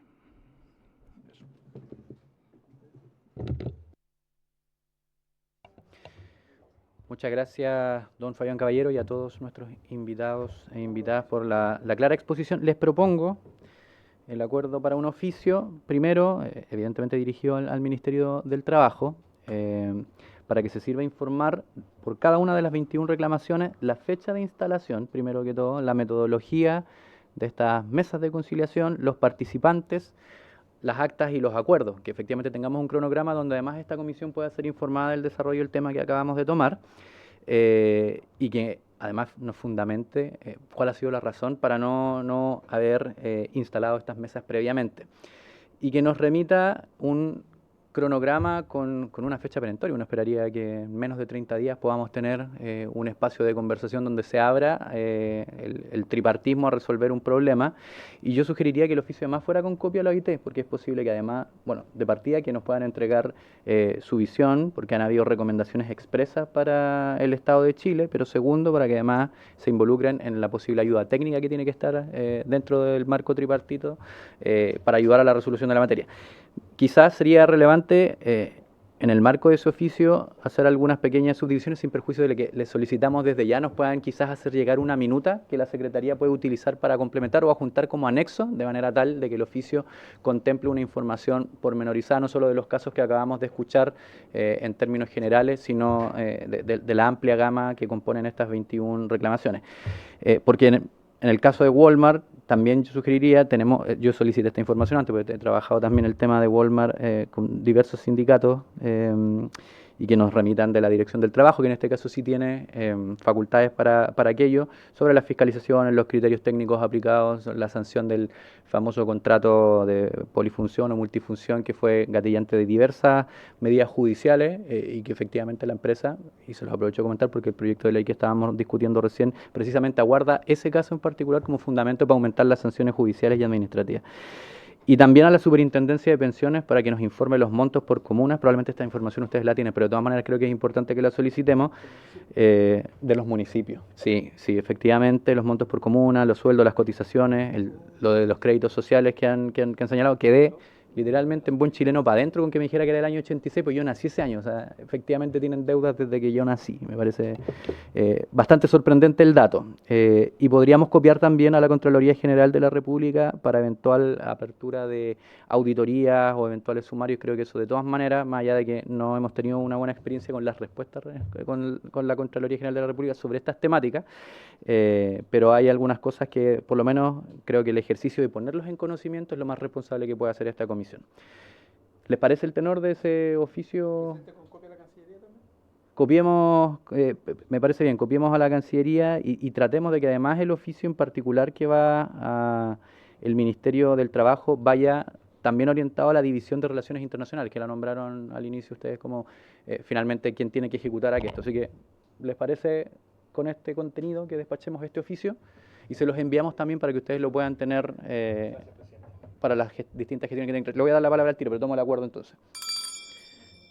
Muchas gracias, don Fabián Caballero, y a todos nuestros invitados e invitadas por la clara exposición. Les propongo el acuerdo para un oficio, primero, evidentemente dirigido al Ministerio del Trabajo, para que se sirva a informar por cada una de las 21 reclamaciones la fecha de instalación, primero que todo, la metodología de estas mesas de conciliación, los participantes, las actas y los acuerdos, que efectivamente tengamos un cronograma donde además esta comisión pueda ser informada del desarrollo del tema que acabamos de tomar y que además nos fundamente cuál ha sido la razón para no haber instalado estas mesas previamente y que nos remita un cronograma con una fecha perentoria. Uno esperaría que en menos de 30 días podamos tener un espacio de conversación donde se abra el tripartismo a resolver un problema, y yo sugeriría que el oficio además fuera con copia a la OIT, porque es posible que además, bueno, de partida que nos puedan entregar su visión, porque han habido recomendaciones expresas para el Estado de Chile, pero segundo, para que además se involucren en la posible ayuda técnica que tiene que estar dentro del marco tripartito para ayudar a la resolución de la materia. Quizás sería relevante en el marco de ese oficio hacer algunas pequeñas subdivisiones sin perjuicio de que les solicitamos desde ya nos puedan quizás hacer llegar una minuta que la Secretaría puede utilizar para complementar o adjuntar como anexo, de manera tal de que el oficio contemple una información pormenorizada, no solo de los casos que acabamos de escuchar en términos generales, sino de la amplia gama que componen estas 21 reclamaciones. Porque en el caso de Walmart, también yo sugeriría, yo solicité esta información antes, porque he trabajado también el tema de Walmart con diversos sindicatos y que nos remitan de la Dirección del Trabajo, que en este caso sí tiene facultades para aquello, sobre las fiscalizaciones, los criterios técnicos aplicados, la sanción del famoso contrato de polifunción o multifunción que fue gatillante de diversas medidas judiciales y que efectivamente la empresa, y se los aprovecho de comentar porque el proyecto de ley que estábamos discutiendo recién precisamente aguarda ese caso en particular como fundamento para aumentar las sanciones judiciales y administrativas. Y también a la Superintendencia de Pensiones para que nos informe los montos por comunas. Probablemente esta información ustedes la tienen, pero de todas maneras creo que es importante que la solicitemos de los municipios. Sí, efectivamente, los montos por comuna, los sueldos, las cotizaciones, lo de los créditos sociales que han señalado, quedé literalmente en buen chileno para adentro con que me dijera que era el año 86, pues yo nací ese año, o sea, efectivamente tienen deudas desde que yo nací, me parece bastante sorprendente el dato. Y podríamos copiar también a la Contraloría General de la República para eventual apertura de auditorías o eventuales sumarios. Creo que eso de todas maneras, más allá de que no hemos tenido una buena experiencia con las respuestas con la Contraloría General de la República sobre estas temáticas, pero hay algunas cosas que por lo menos creo que el ejercicio de ponerlos en conocimiento es lo más responsable que puede hacer esta comisión. ¿Les parece el tenor de ese oficio? Copiemos, me parece bien, copiemos a la Cancillería y tratemos de que además el oficio en particular que va al Ministerio del Trabajo vaya también orientado a la División de Relaciones Internacionales, que la nombraron al inicio ustedes como finalmente quien tiene que ejecutar esto. Así que, ¿les parece con este contenido que despachemos este oficio? Y se los enviamos también para que ustedes lo puedan tener para las distintas gestiones que tienen. Le voy a dar la palabra al tiro, pero tomo el acuerdo entonces.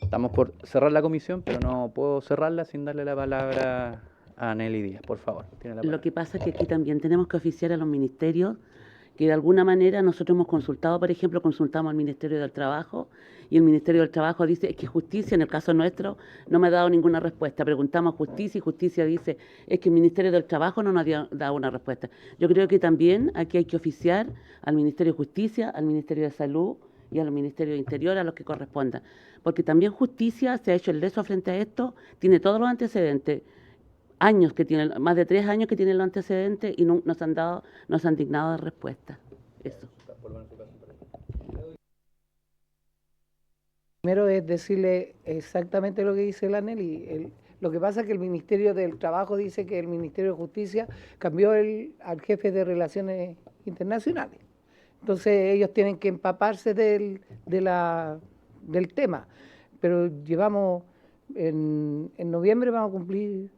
Estamos por cerrar la comisión, pero no puedo cerrarla sin darle la palabra a Nelly Díaz, por favor. Tiene la palabra. Lo que pasa es que aquí también tenemos que oficiar a los ministerios, que de alguna manera nosotros hemos consultado, por ejemplo, consultamos al Ministerio del Trabajo, y el Ministerio del Trabajo dice, es que justicia, en el caso nuestro, no me ha dado ninguna respuesta. Preguntamos a justicia y justicia dice, es que el Ministerio del Trabajo no nos ha dado una respuesta. Yo creo que también aquí hay que oficiar al Ministerio de Justicia, al Ministerio de Salud y al Ministerio de Interior, a los que correspondan. Porque también justicia se ha hecho el leso frente a esto, tiene todos los antecedentes, años que tiene, más de 3 años que tiene los antecedentes y no nos han dignado de respuesta. Eso. Primero es decirle exactamente lo que dice la Nelly. Lo que pasa es que el Ministerio del Trabajo dice que el Ministerio de Justicia cambió al jefe de Relaciones Internacionales. Entonces ellos tienen que empaparse del tema. Pero llevamos, en noviembre vamos a cumplir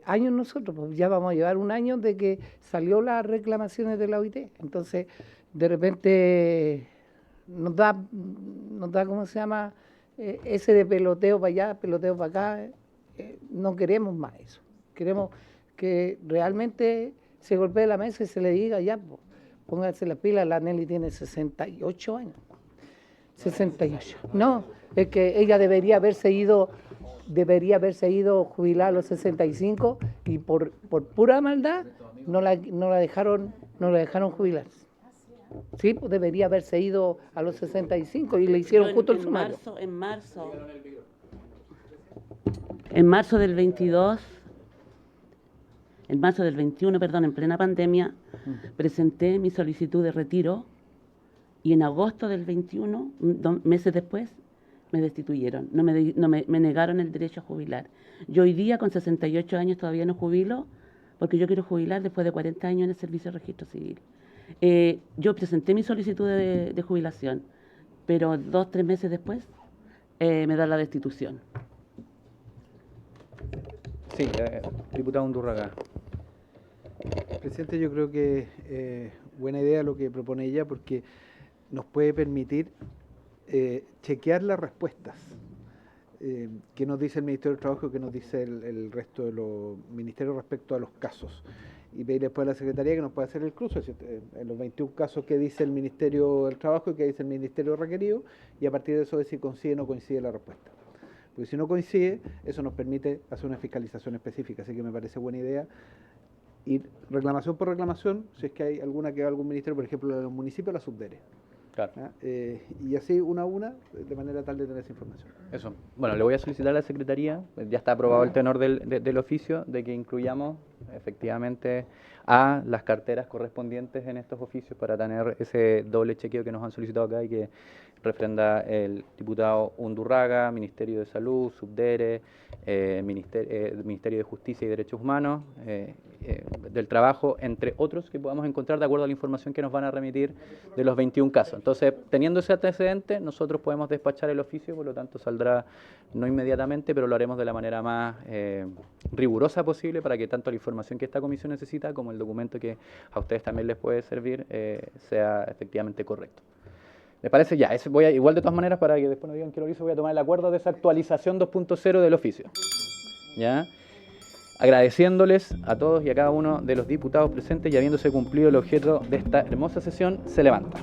años nosotros, pues ya vamos a llevar 1 año de que salió las reclamaciones de la OIT. Entonces, de repente nos da ¿cómo se llama? Ese de peloteo para allá, peloteo para acá. No queremos más eso. Queremos que realmente se golpee la mesa y se le diga, ya, pues, pónganse las pilas, la Nelly tiene 68 años. 68. No, es que ella debería haberse ido jubilar a los 65 y por pura maldad no la dejaron jubilarse. Sí, pues debería haberse ido a los 65 y le hicieron justo el sumario. En marzo del 22, en marzo del 21, perdón, en plena pandemia, presenté mi solicitud de retiro y en agosto del 21, 2 meses después, me destituyeron, me negaron el derecho a jubilar. Yo hoy día, con 68 años, todavía no jubilo, porque yo quiero jubilar después de 40 años en el Servicio de Registro Civil. Yo presenté mi solicitud de jubilación, pero 2 o 3 meses después me da la destitución. Sí, diputado Undurraga. Presidente, yo creo que buena idea lo que propone ella, porque nos puede permitir chequear las respuestas. ¿Qué nos dice el Ministerio del Trabajo y qué nos dice el resto de los ministerios respecto a los casos? Y pedir después a la Secretaría que nos pueda hacer el cruce, en los 21 casos que dice el Ministerio del Trabajo y que dice el Ministerio requerido, y a partir de eso ver si coincide o no coincide la respuesta. Porque si no coincide, eso nos permite hacer una fiscalización específica, así que me parece buena idea ir reclamación por reclamación, si es que hay alguna que va a algún ministerio, por ejemplo, en los municipios, la subdere. Claro. Y así una a una, de manera tal de tener esa información. Eso. Bueno, le voy a solicitar a la Secretaría, ya está aprobado el tenor del oficio, de que incluyamos efectivamente a las carteras correspondientes en estos oficios para tener ese doble chequeo que nos han solicitado acá y que refrenda el diputado Undurraga, Ministerio de Salud, Subdere, Ministerio de Justicia y Derechos Humanos, del Trabajo, entre otros que podamos encontrar de acuerdo a la información que nos van a remitir de los 21 casos. Entonces, teniendo ese antecedente, nosotros podemos despachar el oficio, por lo tanto saldrá no inmediatamente, pero lo haremos de la manera más rigurosa posible para que tanto la información que esta comisión necesita como el documento que a ustedes también les puede servir sea efectivamente correcto. ¿Les parece? Ya, igual de todas maneras, para que después no digan que lo hice, voy a tomar el acuerdo de esa actualización 2.0 del oficio. ¿Ya? Agradeciéndoles a todos y a cada uno de los diputados presentes y habiéndose cumplido el objeto de esta hermosa sesión, se levanta.